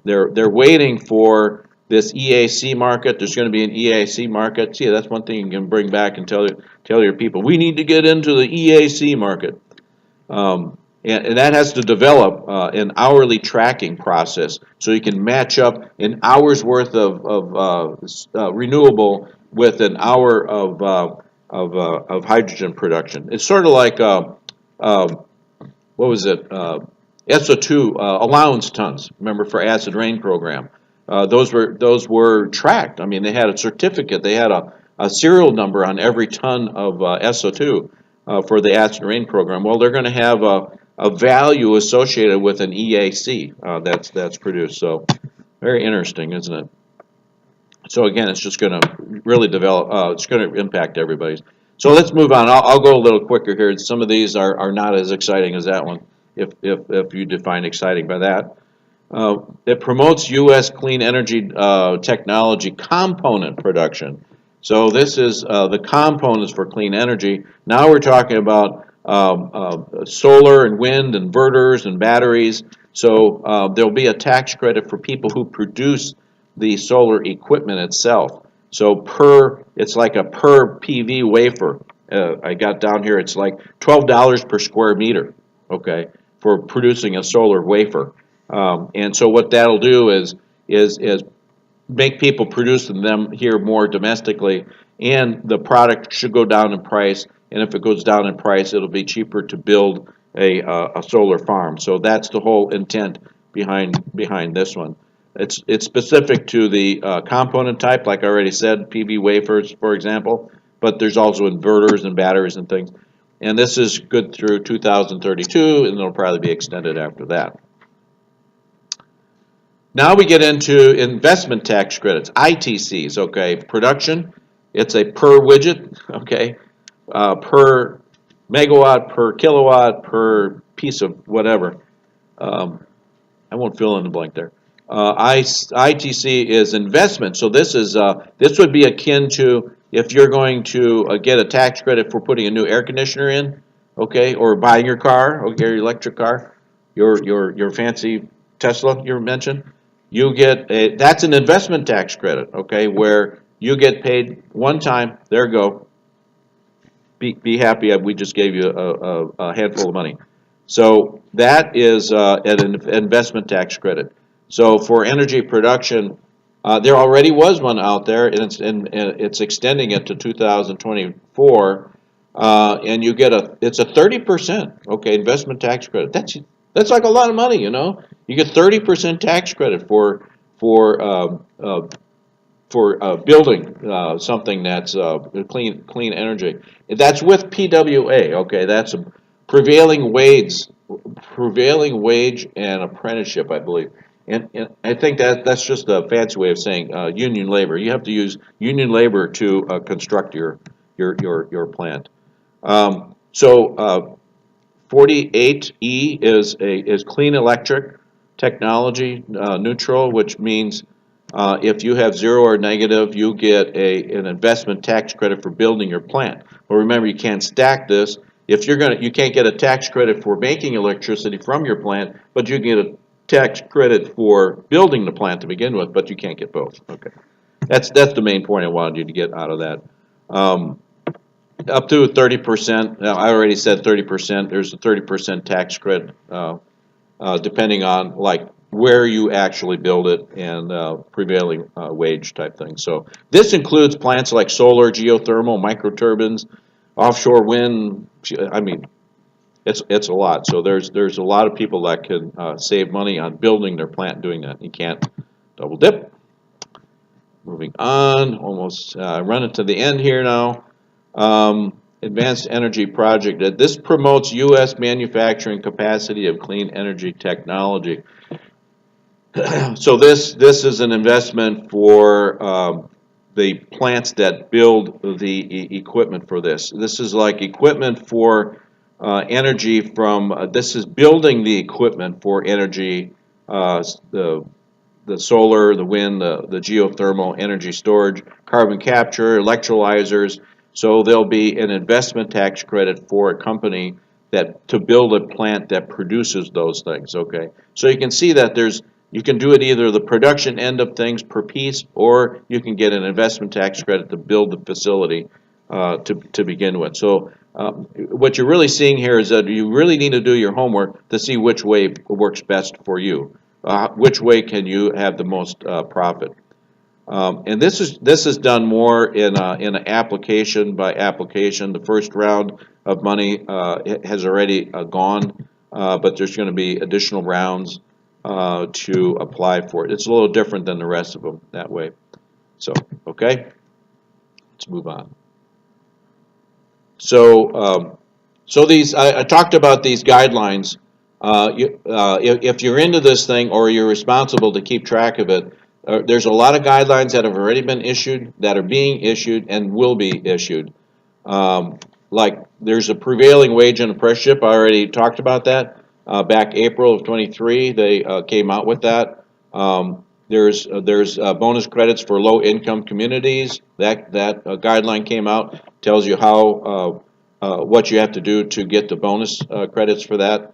Speaker 1: They're waiting for this EAC market. There's going to be an EAC market. See, that's one thing you can bring back and tell your people. We need to get into the EAC market. And that has to develop an hourly tracking process so you can match up an hour's worth of renewable with an hour of hydrogen production. It's sort of like what was it? SO2 allowance tons. Remember, for acid rain program, those were tracked. I mean, they had a certificate. They had a serial number on every ton of SO2 for the acid rain program. Well, they're going to have a value associated with an EAC that's produced. So very interesting, isn't it? So again, it's just going to really develop. It's going to impact everybody's. So let's move on. I'll go a little quicker here. Some of these are not as exciting as that one, if you define exciting by that. It promotes U.S. clean energy technology component production. So this is the components for clean energy. Now we're talking about solar and wind, inverters and batteries. So there'll be a tax credit for people who produce the solar equipment itself. So it's like a per PV wafer. I got down here, it's like $12 per square meter, okay, for producing a solar wafer. And so what that'll do is make people produce them here more domestically, and the product should go down in price. And if it goes down in price, it'll be cheaper to build a solar farm. So that's the whole intent behind this one. It's specific to the component type, like I already said, PV wafers, for example. But there's also inverters and batteries and things. And this is good through 2032, and it'll probably be extended after that. Now we get into investment tax credits, ITCs, okay. Production, it's a per widget, okay, per megawatt, per kilowatt, per piece of whatever. I won't fill in the blank there. ITC is investment, so this would be akin to if you're going to get a tax credit for putting a new air conditioner in, okay, or buying your car, okay, your electric car, your fancy Tesla you mentioned, you get that's an investment tax credit, okay, where you get paid one time, there you go. Be happy, we just gave you a handful of money. So that is an investment tax credit. So for energy production, there already was one out there, and it's extending it to 2024, and you get it's a 30%, okay, investment tax credit. That's like a lot of money, you know. You get 30% tax credit for building something that's clean energy. That's with PWA. Okay, that's a prevailing wage, and apprenticeship, I believe. And I think that's just a fancy way of saying union labor. You have to use union labor to construct your plant. So 48E is clean electric technology neutral, which means if you have zero or negative, you get an investment tax credit for building your plant. Well, remember, you can't stack this. If you can't get a tax credit for making electricity from your plant, but you can get a tax credit for building the plant to begin with, but you can't get both. Okay, that's the main point I wanted you to get out of that. Up to 30%. I already said 30%. There's a 30% tax credit, depending on like where you actually build it and prevailing wage type thing. So this includes plants like solar, geothermal, microturbines, offshore wind. I mean, it's a lot. So there's a lot of people that can save money on building their plant doing that. You can't double dip. Moving on, almost running to the end here now. Advanced Energy Project. This promotes U.S. manufacturing capacity of clean energy technology. So this is an investment for the plants that build the equipment for this. This is like equipment for energy from. This is building the equipment for energy. The solar, the wind, the geothermal, energy storage, carbon capture, electrolyzers. So there'll be an investment tax credit for a company to build a plant that produces those things. Okay, so you can see that you can do it either the production end of things per piece, or you can get an investment tax credit to build the facility to begin with. So what you're really seeing here is that you really need to do your homework to see which way works best for you. Which way can you have the most profit? And this is done more in an application by application. The first round of money has already gone, but there's going to be additional rounds to apply for it. It's a little different than the rest of them that way. So, okay, let's move on. So, I talked about these guidelines. If you're into this thing or you're responsible to keep track of it, there's a lot of guidelines that have already been issued, that are being issued, and will be issued. Like there's a prevailing wage and apprenticeship. I already talked about that. Back April of 23, they came out with that. There's bonus credits for low-income communities. That guideline came out, tells you how what you have to do to get the bonus credits for that.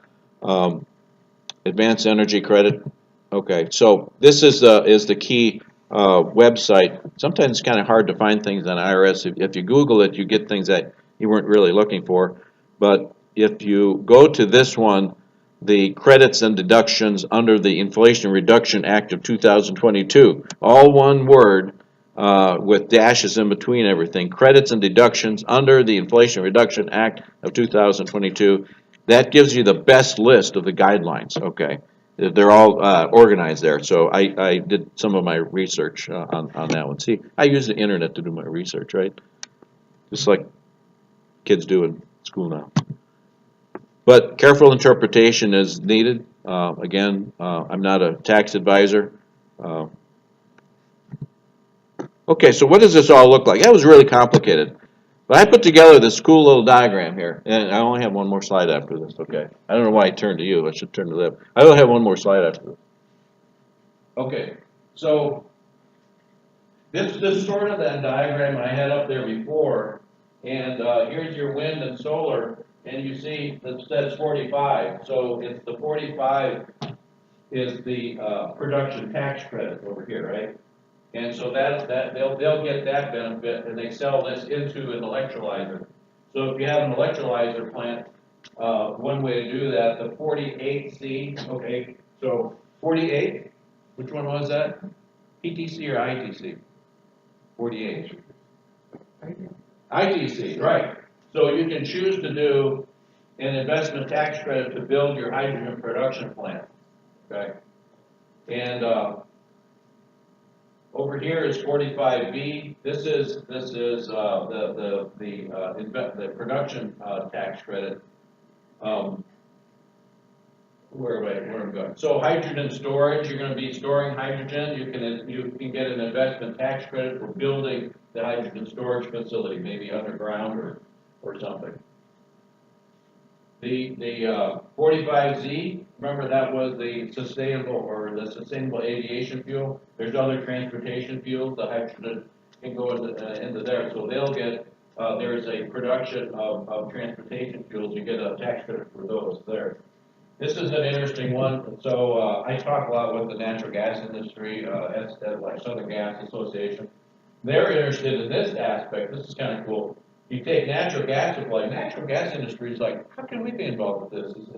Speaker 1: Advanced energy credit. Okay, so this is the key website. Sometimes it's kind of hard to find things on IRS. If you Google it, you get things that you weren't really looking for. But if you go to this one, the credits and deductions under the Inflation Reduction Act of 2022, all one word with dashes in between everything. Credits and deductions under the Inflation Reduction Act of 2022. That gives you the best list of the guidelines, okay? They're all organized there. So I did some of my research on that one. See, I use the internet to do my research, right? Just like kids do in school now. But careful interpretation is needed. Again, I'm not a tax advisor. Okay, so what does this all look like? That was really complicated. But I put together this cool little diagram here, and I only have one more slide after this, okay? I don't know why I turned to you. I should turn to them. I only have one more slide after this. Okay, so this is sort of that diagram I had up there before, and here's your wind and solar, and you see that says 45. So it's the 45 is the production tax credit over here, right? And so they'll get that benefit, and they sell this into an electrolyzer. So if you have an electrolyzer plant, one way to do that, the 48C, okay, so 48, which one was that? PTC or ITC? 48. ITC, right. So you can choose to do an investment tax credit to build your hydrogen production plant, okay? And over here is 45B. This is the production tax credit. Where am I going? So hydrogen storage, you're going to be storing hydrogen. You can get an investment tax credit for building the hydrogen storage facility, maybe underground or something. The 45Z, remember that was the sustainable aviation fuel. There's other transportation fuels. The hydrogen can go into there, so they'll get. There's a production of transportation fuels. You get a tax credit for those there. This is an interesting one. So I talk a lot with the natural gas industry, like Southern Gas Association. They're interested in this aspect. This is kind of cool. You take natural gas supply. Natural gas industry is like, how can we be involved with this? Is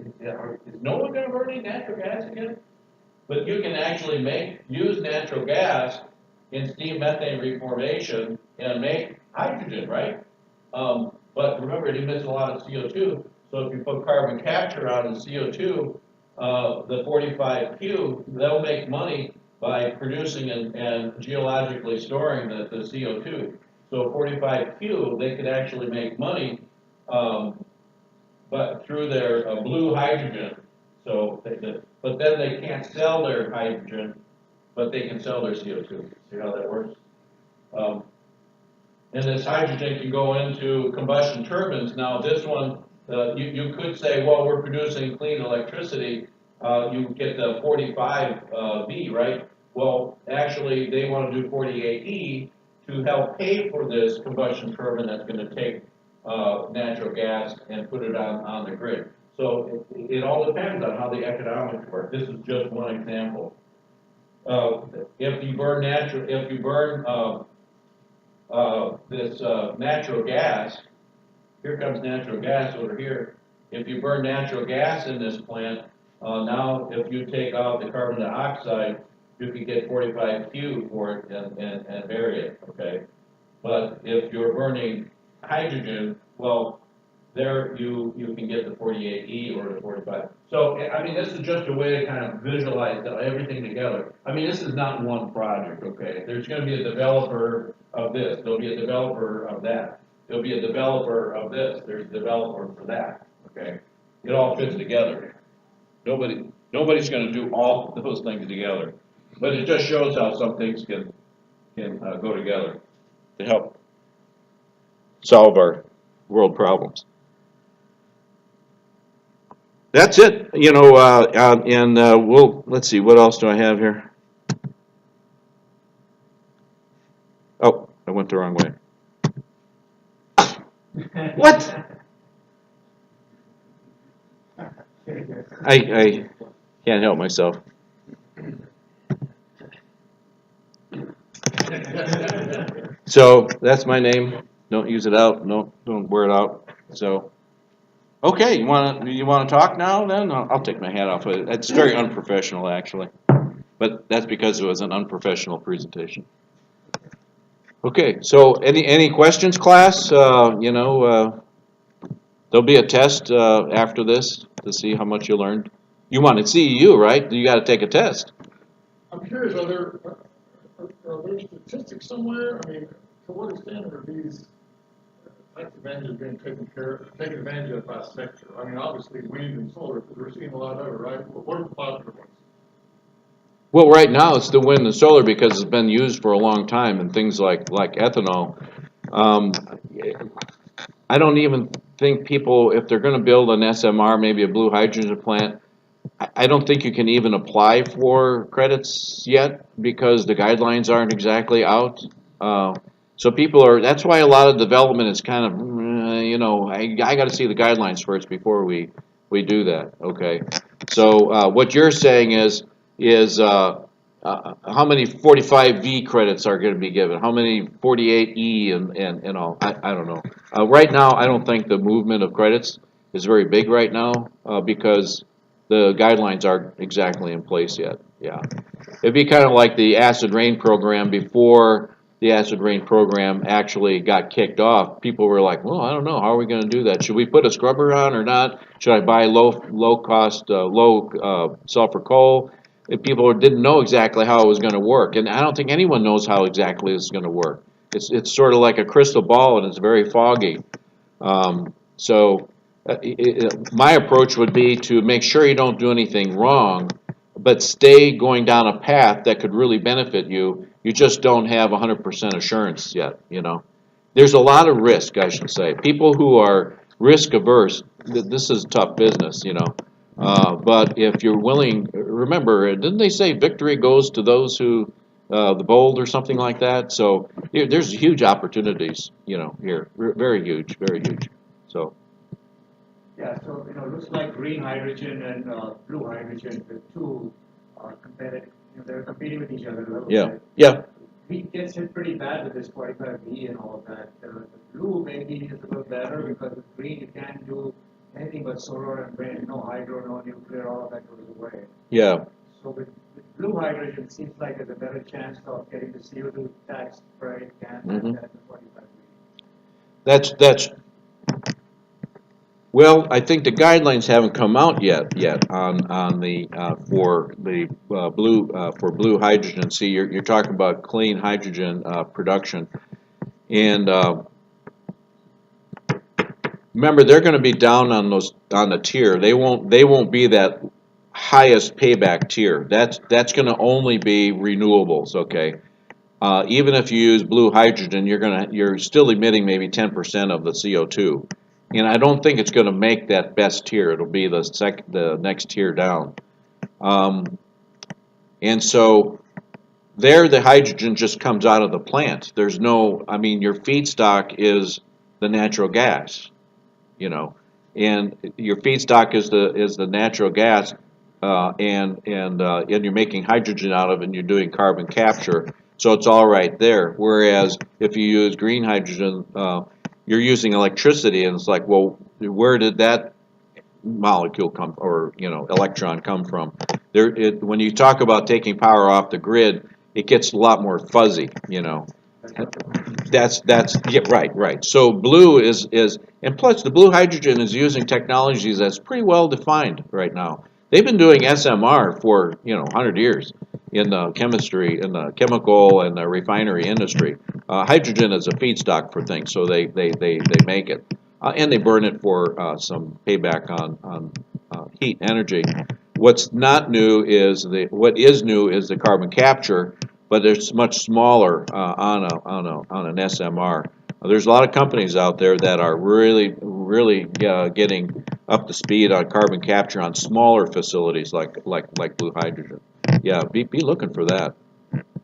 Speaker 1: no one going to burn any natural gas again? But you can actually use natural gas in steam methane reformation and make hydrogen, right? But remember, it emits a lot of CO2. So if you put carbon capture on the CO2, the 45Q, they'll make money by producing and geologically storing the CO2. So 45Q, they could actually make money, but through their blue hydrogen. So, but then they can't sell their hydrogen, but they can sell their CO2. See how that works? And this hydrogen can go into combustion turbines. Now this one, you could say, well, we're producing clean electricity. You get the 45B, right? Well, actually, they want to do 48E to help pay for this combustion turbine that's going to take natural gas and put it on the grid. So it all depends on how the economics work. This is just one example. If you burn this natural gas, here comes natural gas over here. If you burn natural gas in this plant, now if you take out the carbon dioxide, you can get 45Q for it and vary it, okay? But if you're burning hydrogen, well, there you can get the 48E or the 45. So, I mean, this is just a way to kind of visualize everything together. I mean, this is not one project, okay? There's going to be a developer of this. There'll be a developer of that. There'll be a developer of this. There's a developer for that, okay? It all fits together. Nobody's going to do all those things together. But it just shows how some things can go together to help solve our world problems. That's it, you know, and let's see, what else do I have here? Oh, I went the wrong way. What? I can't help myself. So that's my name. Don't use it out. No, don't wear it out. So, okay, you want to talk now? Then I'll take my hat off. It's very unprofessional, actually, but that's because it was an unprofessional presentation. Okay, so any questions, class? You know, there'll be a test after this to see how much you learned. You want to CEU, right? You got to take a test.
Speaker 2: I'm curious, are there statistics somewhere? I mean, to what extent are these types of advantages being taken advantage of by sector? I mean, obviously wind and solar, we're seeing a lot of it, right? But what are the positive ones?
Speaker 1: Well, right now it's the wind and solar because it's been used for a long time, and things like ethanol. I don't even think people, if they're going to build an SMR, maybe a blue hydrogen plant, I don't think you can even apply for credits yet because the guidelines aren't exactly out. So that's why a lot of development is kind of, you know, I got to see the guidelines first before we do that, okay? So what you're saying is is how many 45V credits are going to be given, how many 48E and all. I don't know. Right now, I don't think the movement of credits is very big right now because the guidelines aren't exactly in place yet. Yeah. It'd be kind of like the acid rain program before the acid rain program actually got kicked off. People were like, well, I don't know, how are we going to do that? Should we put a scrubber on or not? Should I buy low sulfur coal? And people didn't know exactly how it was going to work, and I don't think anyone knows how exactly it's going to work. It's sort of like a crystal ball, and it's very foggy. So my approach would be to make sure you don't do anything wrong, but stay going down a path that could really benefit you. You just don't have 100% assurance yet, you know. There's a lot of risk, I should say. People who are risk averse, this is tough business, you know. But if you're willing, remember, didn't they say victory goes to those who, the bold or something like that? So there's huge opportunities, you know, here, very huge, very huge. So.
Speaker 4: Yeah, so, looks like green hydrogen and blue hydrogen, the two are competitive, they're competing with each other a little
Speaker 1: Yeah,
Speaker 4: bit.
Speaker 1: yeah.
Speaker 4: Wheat gets hit pretty bad with this 45B and all of that. The blue maybe is a little better because with green you can't do anything but solar and wind, no hydro, no nuclear, all of that goes away.
Speaker 1: Yeah.
Speaker 4: So with blue hydrogen, it seems like there's a better chance of getting the CO2 tax credit than the 45B.
Speaker 1: That's well, I think the guidelines haven't come out yet on the for the blue hydrogen. See, you're talking about clean hydrogen production, and remember they're going to be down on the tier. They won't be that highest payback tier. That's going to only be renewables. Okay. Even if you use blue hydrogen, you're still emitting maybe 10% of the CO2, and I don't think it's going to make that best tier. It'll be the next tier down, and so there the hydrogen just comes out of the plant. There's no, I mean, your feedstock is the natural gas, you know, and your feedstock is the natural gas, and you're making hydrogen out of it, and you're doing carbon capture. So it's all right there. Whereas if you use green hydrogen, you're using electricity, and it's like, well, where did that molecule come, or electron come from? When you talk about taking power off the grid, it gets a lot more fuzzy. That's yeah, right. So blue is and plus the blue hydrogen is using technologies that's pretty well defined right now. They've been doing SMR for 100 years in the chemistry, in the chemical and the refinery industry. Hydrogen is a feedstock for things, so they make it and they burn it for some payback on heat energy. What's not new is what is new is the carbon capture, but it's much smaller on an SMR. There's a lot of companies out there that are really getting up to speed on carbon capture on smaller facilities like blue hydrogen. Yeah, be looking for that.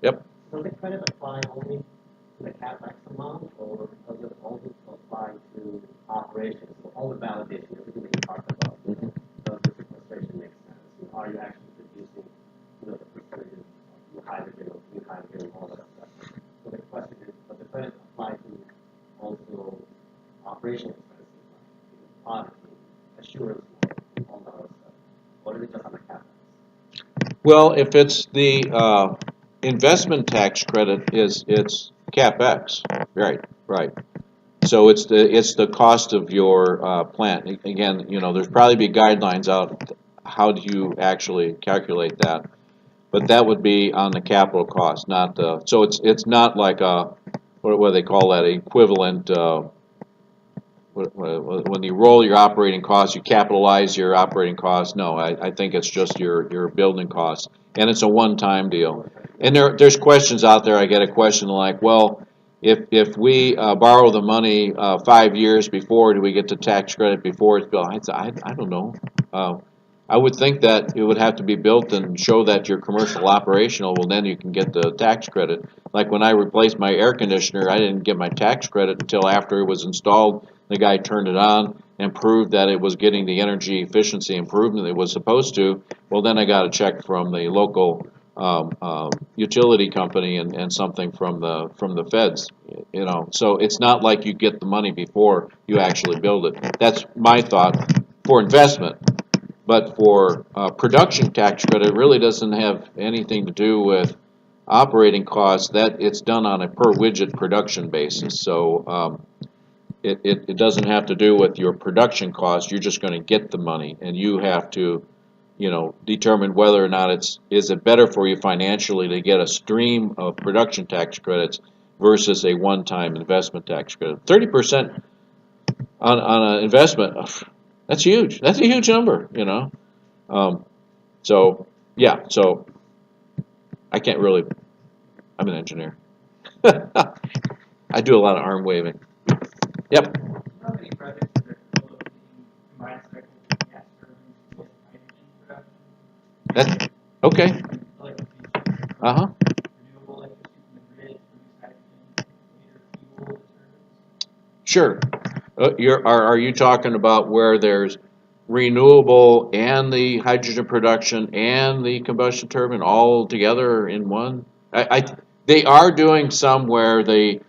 Speaker 1: Yep.
Speaker 5: Does the credit apply only to the CapEx amount, or does it also apply to operations? So all the validation, everything that you talked about, does the sequestration make sense? Are you actually producing the percentage of hydrogen or blue hydrogen, all that stuff? So the question is, does the credit apply to also operational expenses, like auditing, assurance, all that other stuff? Or is it just on the CapEx?
Speaker 1: Well, if it's the investment tax credit, it's CapEx, right. So it's the cost of your plant. Again, there's probably be guidelines out. How do you actually calculate that? But that would be on the capital cost, not the. So it's not like a what do they call that, equivalent. When you roll your operating costs, you capitalize your operating costs. No, I think it's just your building costs, and it's a one-time deal. And there's questions out there. I get a question like, well, if we borrow the money 5 years before, do we get the tax credit before it's built? I don't know. I would think that it would have to be built and show that you're commercial operational. Well, then you can get the tax credit. Like when I replaced my air conditioner, I didn't get my tax credit until after it was installed. The guy turned it on, and proved that it was getting the energy efficiency improvement it was supposed to, well, then I got a check from the local utility company and something from the feds, you know. So it's not like you get the money before you actually build it. That's my thought for investment. But for production tax credit, it really doesn't have anything to do with operating costs. That it's done on a per widget production basis. So it doesn't have to do with your production costs. You're just going to get the money, and you have to, you know, determine whether or not is it better for you financially to get a stream of production tax credits versus a one-time investment tax credit. 30% on an investment, that's huge. That's a huge number, you know. So yeah, so I can't really. I'm an engineer. I do a lot of arm waving. Yep.
Speaker 4: How many projects that are developing combined cycle gas turbines with hydrogen production?
Speaker 1: That's okay. Uh-huh.
Speaker 4: Renewable electricity from the grid, produce hydrogen, later fuel the turbines.
Speaker 1: Sure. Are you talking about where there's renewable and the hydrogen production and the combustion turbine all together in one? They are doing some where the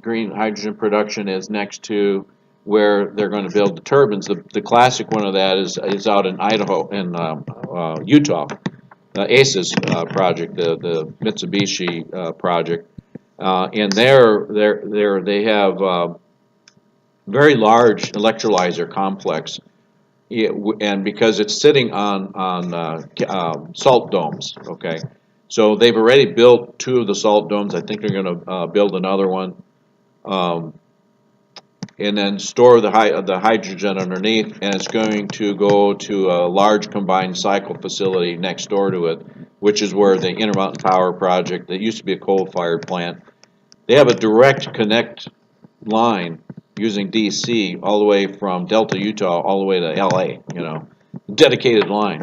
Speaker 1: green hydrogen production is next to where they're going to build the turbines. The classic one of that is out in Idaho, in Utah, ACES project, the Mitsubishi project, and they have very large electrolyzer complex, and because it's sitting on salt domes, okay. So they've already built 2 of the salt domes. I think they're going to build another one, and then store the hydrogen underneath, and it's going to go to a large combined cycle facility next door to it, which is where the Intermountain Power project, that used to be a coal-fired plant, they have a direct connect line using DC all the way from Delta, Utah, all the way to LA, you know, dedicated line.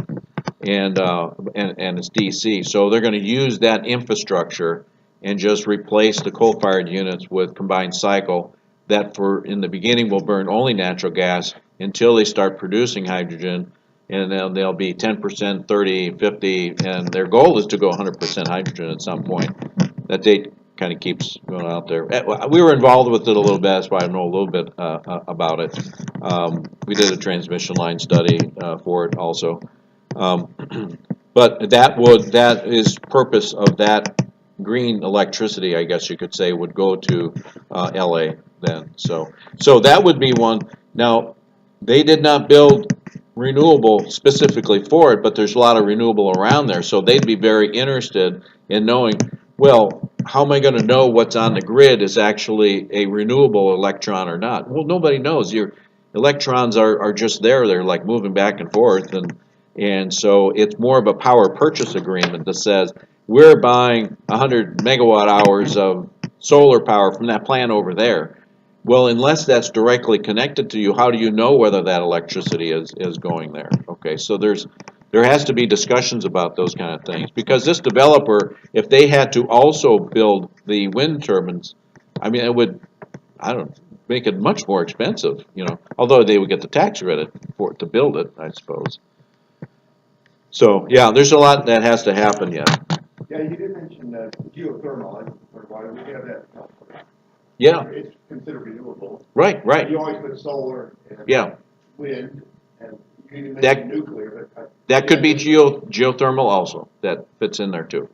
Speaker 1: And it's DC. So they're going to use that infrastructure and just replace the coal-fired units with combined cycle that in the beginning will burn only natural gas until they start producing hydrogen, and then they'll be 10%, 30, 50, and their goal is to go 100% hydrogen at some point. That date kind of keeps going out there. We were involved with it a little bit, that's why I know a little bit about it. We did a transmission line study for it also. But that is purpose of that green electricity, I guess you could say, would go to LA then. So that would be one. Now, they did not build renewable specifically for it, but there's a lot of renewable around there, so they'd be very interested in knowing, well, how am I going to know what's on the grid is actually a renewable electron or not? Well, nobody knows. Your electrons are just there. They're like moving back and forth, and so it's more of a power purchase agreement that says we're buying 100 megawatt hours of solar power from that plant over there. Well, unless that's directly connected to you, how do you know whether that electricity is going there? Okay, so there has to be discussions about those kind of things, because this developer, if they had to also build the wind turbines, I mean, it would, I don't know, make it much more expensive, you know, although they would get the tax credit for it to build it, I suppose. So, yeah, there's a lot that has to happen yet.
Speaker 2: Yeah, you did mention geothermal, or why we have that.
Speaker 1: Yeah.
Speaker 2: It's considered renewable.
Speaker 1: Right.
Speaker 2: You always put solar and wind, and you even mentioned nuclear. But
Speaker 1: that could be geothermal also. That fits in there too.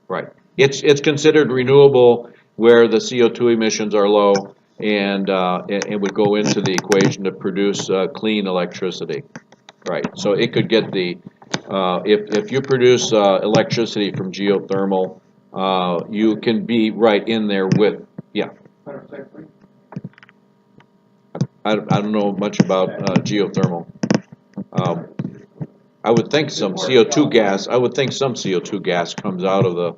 Speaker 1: Right. It's considered renewable where the CO2 emissions are low, and it would go into the equation to produce clean electricity. Right. So it could get the if you produce electricity from geothermal, you can be right in there with I don't know much about geothermal. I would think some CO2 gas. I would think some CO2 gas comes out of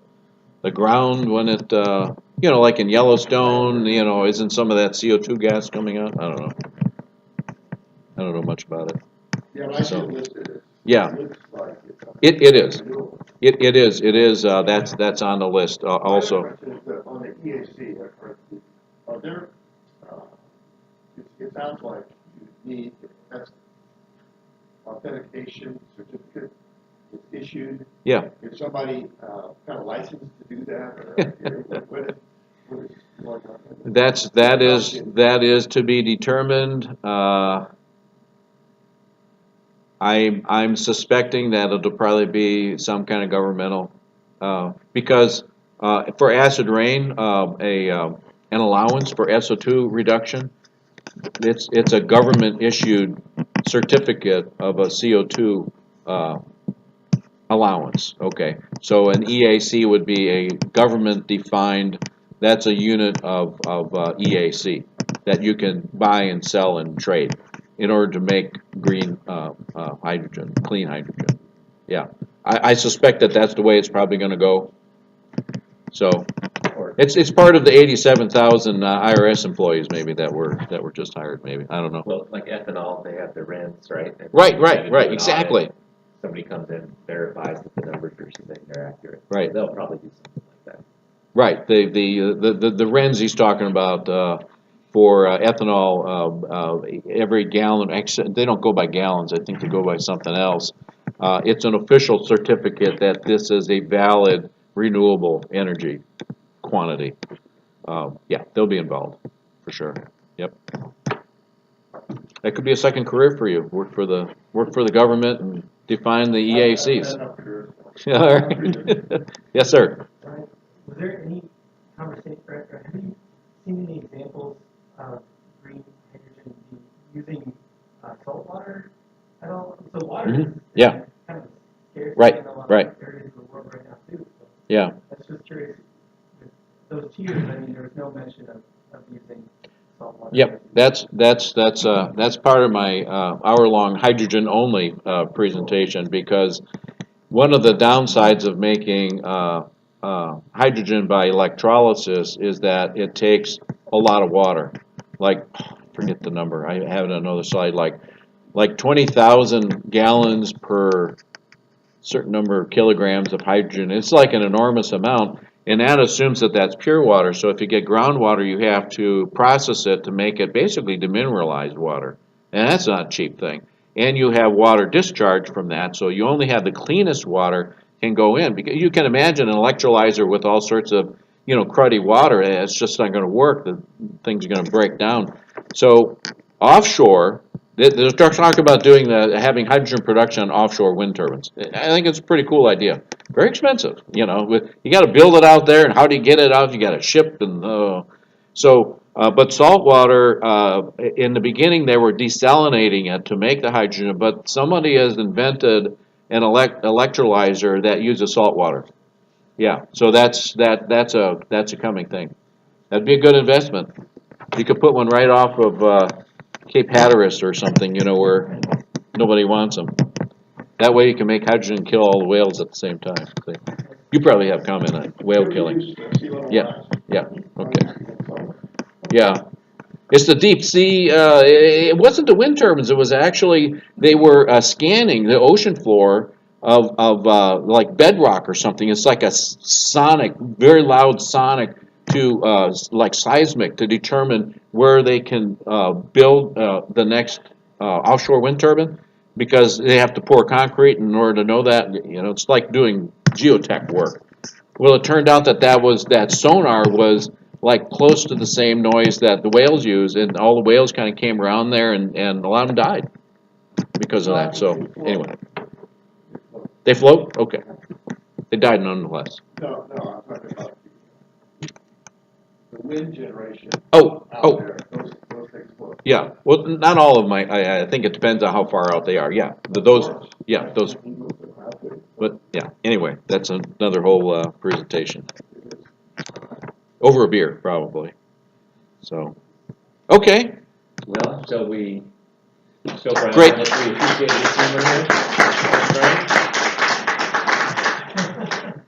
Speaker 1: the ground when it, you know, like in Yellowstone. You know, isn't some of that CO2 gas coming out? I don't know. I don't know much about it.
Speaker 2: Yeah, but I see it listed.
Speaker 1: Yeah, it is. It is. That's on the list also.
Speaker 2: On the EAC, are there? It sounds like
Speaker 6: you need, if that's authentication certificate is issued,
Speaker 1: Yeah,
Speaker 6: is somebody kind of licensed to do that, or what is going on?
Speaker 1: that is to be determined. I'm suspecting that it'll probably be some kind of governmental, because for acid rain, an allowance for SO2 reduction, it's a government issued certificate of a CO2 allowance. Okay, so an EAC would be a government defined. That's a unit of EAC that you can buy and sell and trade in order to make green hydrogen, clean hydrogen. Yeah, I suspect that that's the way it's probably going to go. So it's part of the 87,000 IRS employees maybe that were just hired. Maybe I don't know.
Speaker 3: Well, like ethanol, they have the RINs, right? And
Speaker 1: Right.
Speaker 3: an
Speaker 1: Exactly.
Speaker 3: audit, somebody comes in, verifies that the numbers you're submitting are accurate.
Speaker 1: Right.
Speaker 3: They'll probably do something like that.
Speaker 1: Right. The RINs he's talking about for ethanol, every gallon. They don't go by gallons. I think they go by something else. It's an official certificate that this is a valid renewable energy quantity. Yeah, they'll be involved for sure. Yep. That could be a second career for you. Work for the government and define the EACs. All right. Yes, sir.
Speaker 5: Brian, was there any conversation, or have you seen any examples of green hydrogen using salt water at all? So water is
Speaker 1: Yeah.
Speaker 5: kind of scarce
Speaker 1: Right,
Speaker 5: in a lot
Speaker 1: right.
Speaker 5: of areas of the world right now too. So
Speaker 1: Yeah.
Speaker 5: I was just curious, with those tiers, I mean, there was no mention of using salt water.
Speaker 1: Yep, that's part of my hour-long hydrogen-only presentation, because one of the downsides of making hydrogen by electrolysis is that it takes a lot of water. Like, forget the number, I have it on another slide, like 20,000 gallons per certain number of kilograms of hydrogen. It's like an enormous amount. And that assumes that that's pure water. So if you get groundwater, you have to process it to make it basically demineralized water. And that's not a cheap thing. And you have water discharge from that. So you only have the cleanest water can go in. Because you can imagine an electrolyzer with all sorts of, cruddy water. It's just not going to work. The things are going to break down. So offshore, they're talking about having hydrogen production on offshore wind turbines. I think it's a pretty cool idea. Very expensive, you got to build it out there, and how do you get it out? You got to ship, and but salt water, in the beginning they were desalinating it to make the hydrogen, but somebody has invented an electrolyzer that uses salt water. Yeah, so that's a coming thing. That'd be a good investment. You could put one right off of Cape Hatteras or something, where nobody wants them. That way you can make hydrogen kill all the whales at the same time. You probably have comment on whale killing. Yeah, okay. Yeah. It's the deep sea, it wasn't the wind turbines, it was actually, they were scanning the ocean floor of like bedrock or something. It's like a sonic, very loud sonic to like seismic to determine where they can build the next offshore wind turbine, because they have to pour concrete in order to know that. It's like doing geotech work. Well, it turned out that sonar was like close to the same noise that the whales use, and all the whales kind of came around there, and a lot of them died because of that. So anyway, they float? Okay. They died nonetheless.
Speaker 6: No, I'm talking about the wind generation
Speaker 1: Oh.
Speaker 6: there. Those things float.
Speaker 1: Yeah, well, not all of them. I think it depends on how far out they are. Yeah, those. But yeah, anyway, that's another whole presentation. Over a beer, probably. So, okay.
Speaker 3: Well, shall we show Brian
Speaker 1: Great.
Speaker 3: how much we appreciate his humor here?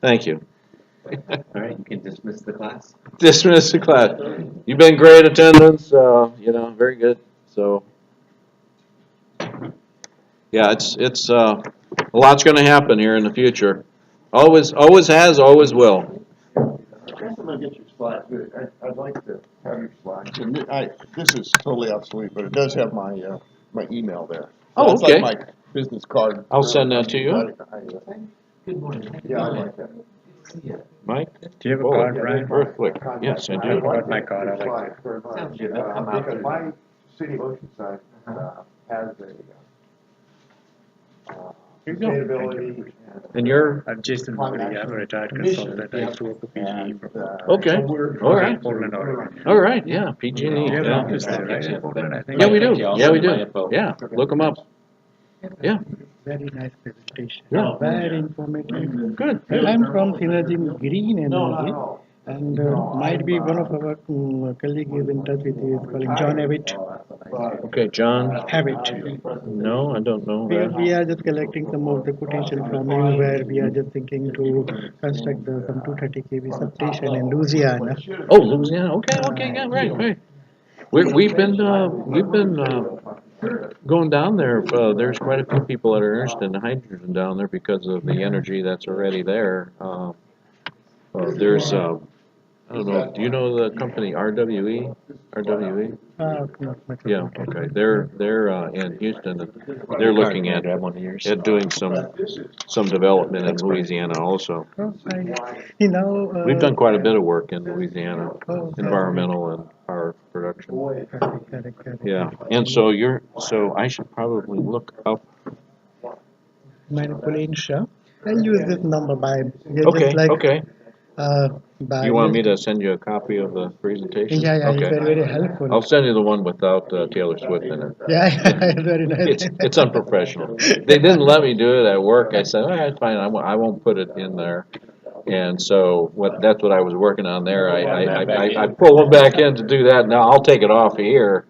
Speaker 1: Thank you.
Speaker 3: All right, you can dismiss the class.
Speaker 1: Dismiss the class. You've been great attendance. Very good. So, yeah, it's a lot's going to happen here in the future. Always has, always will.
Speaker 6: I guess I'm gonna get you But I'd like to have your slides. And this is totally obsolete, but it does have my, my email there.
Speaker 1: Oh,
Speaker 6: It's
Speaker 1: okay.
Speaker 6: like my business card.
Speaker 1: I'll send that to you.
Speaker 5: Good morning.
Speaker 6: Yeah, I like that.
Speaker 1: Mike?
Speaker 7: Do you have a
Speaker 1: Oh,
Speaker 7: card,
Speaker 1: yeah,
Speaker 7: Brian?
Speaker 1: Earthquake, yes, I
Speaker 6: I
Speaker 1: do.
Speaker 6: like
Speaker 7: my
Speaker 6: that
Speaker 7: card, I like
Speaker 6: slide very much.
Speaker 5: Sounds good. That'll come out
Speaker 6: Because
Speaker 5: too.
Speaker 6: my city of Oceanside, has a,
Speaker 1: Here you go.
Speaker 6: sustainability
Speaker 1: And you're,
Speaker 7: I'm Jason
Speaker 6: Climate
Speaker 7: Moody. I'm a
Speaker 6: action
Speaker 7: retired
Speaker 6: mission.
Speaker 7: consultant. I used to work for PGE
Speaker 6: and,
Speaker 7: from
Speaker 1: okay,
Speaker 6: so we're-
Speaker 1: all right,
Speaker 7: Portland, Oregon.
Speaker 1: all right, yeah, PG&E,
Speaker 7: You have an
Speaker 1: yeah.
Speaker 7: office there, right, in Portland, I think?
Speaker 1: Yeah, we
Speaker 5: Thank
Speaker 1: do,
Speaker 5: you. I'll
Speaker 1: yeah, we
Speaker 5: send my
Speaker 1: do,
Speaker 5: info.
Speaker 1: yeah, look them up, yeah,
Speaker 8: Very nice presentation.
Speaker 1: Yeah.
Speaker 8: Very informative.
Speaker 1: good.
Speaker 8: I'm from Synergy Green
Speaker 6: No, not
Speaker 8: Energy,
Speaker 6: at all.
Speaker 8: and might be one of our colleague is in touch with you. It's called John Abbott.
Speaker 1: Okay, John,
Speaker 8: Abbott.
Speaker 1: no, I don't know
Speaker 8: We
Speaker 1: that.
Speaker 8: are just collecting some of the quotation from you, where we are just thinking to construct some 230 kV substation in Louisiana.
Speaker 1: Oh, Louisiana, okay, yeah, right. We've been going down there, there's quite a few people that are interested in hydrogen down there because of the energy that's already there. There's, I don't know, do you know the company RWE? RWE?
Speaker 8: Not much of
Speaker 1: Yeah,
Speaker 8: it.
Speaker 1: okay, they're in Houston, and they're looking at doing some development in Louisiana also.
Speaker 8: Oh, you know,
Speaker 1: We've done quite a bit of work in Louisiana,
Speaker 8: Oh,
Speaker 1: environmental and power production.
Speaker 8: correct.
Speaker 1: Yeah, and so I should probably look up,
Speaker 8: Manipulation. I'll use this number by
Speaker 1: okay,
Speaker 8: just like
Speaker 1: okay.
Speaker 8: by
Speaker 1: You want me to send you a copy of the presentation?
Speaker 8: Yeah, it's
Speaker 1: Okay.
Speaker 8: very helpful.
Speaker 1: I'll send you the one without Taylor Swift in it.
Speaker 8: Yeah, it's very nice.
Speaker 1: It's unprofessional. They didn't let me do it at work. I said, all right, fine, I won't put it in there. And so that's what I was working on there. I pulled them back in to do that. Now I'll take it off of here.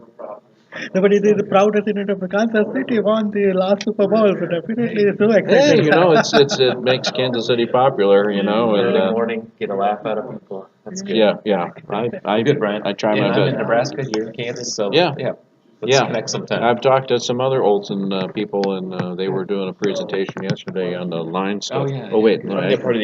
Speaker 8: No, but it is the proudest unit of Kansas City won the last Super Bowl, so definitely it's so
Speaker 1: Hey,
Speaker 8: exciting.
Speaker 1: you know, it makes Kansas City popular, you know, and,
Speaker 3: Early morning, get a laugh out of people. That's good.
Speaker 1: yeah. I
Speaker 3: Good, Brian.
Speaker 1: I try
Speaker 3: And
Speaker 1: my
Speaker 3: I'm in
Speaker 1: best.
Speaker 3: Nebraska, you're in Kansas, so.
Speaker 1: Yeah.
Speaker 3: Let's
Speaker 1: Yeah.
Speaker 3: connect sometime.
Speaker 1: I've talked to some other Olson people, and they were doing a presentation yesterday on the line stuff.
Speaker 3: Oh, yeah,
Speaker 1: Oh, wait,
Speaker 3: yeah.
Speaker 1: no,
Speaker 3: Yeah, part of the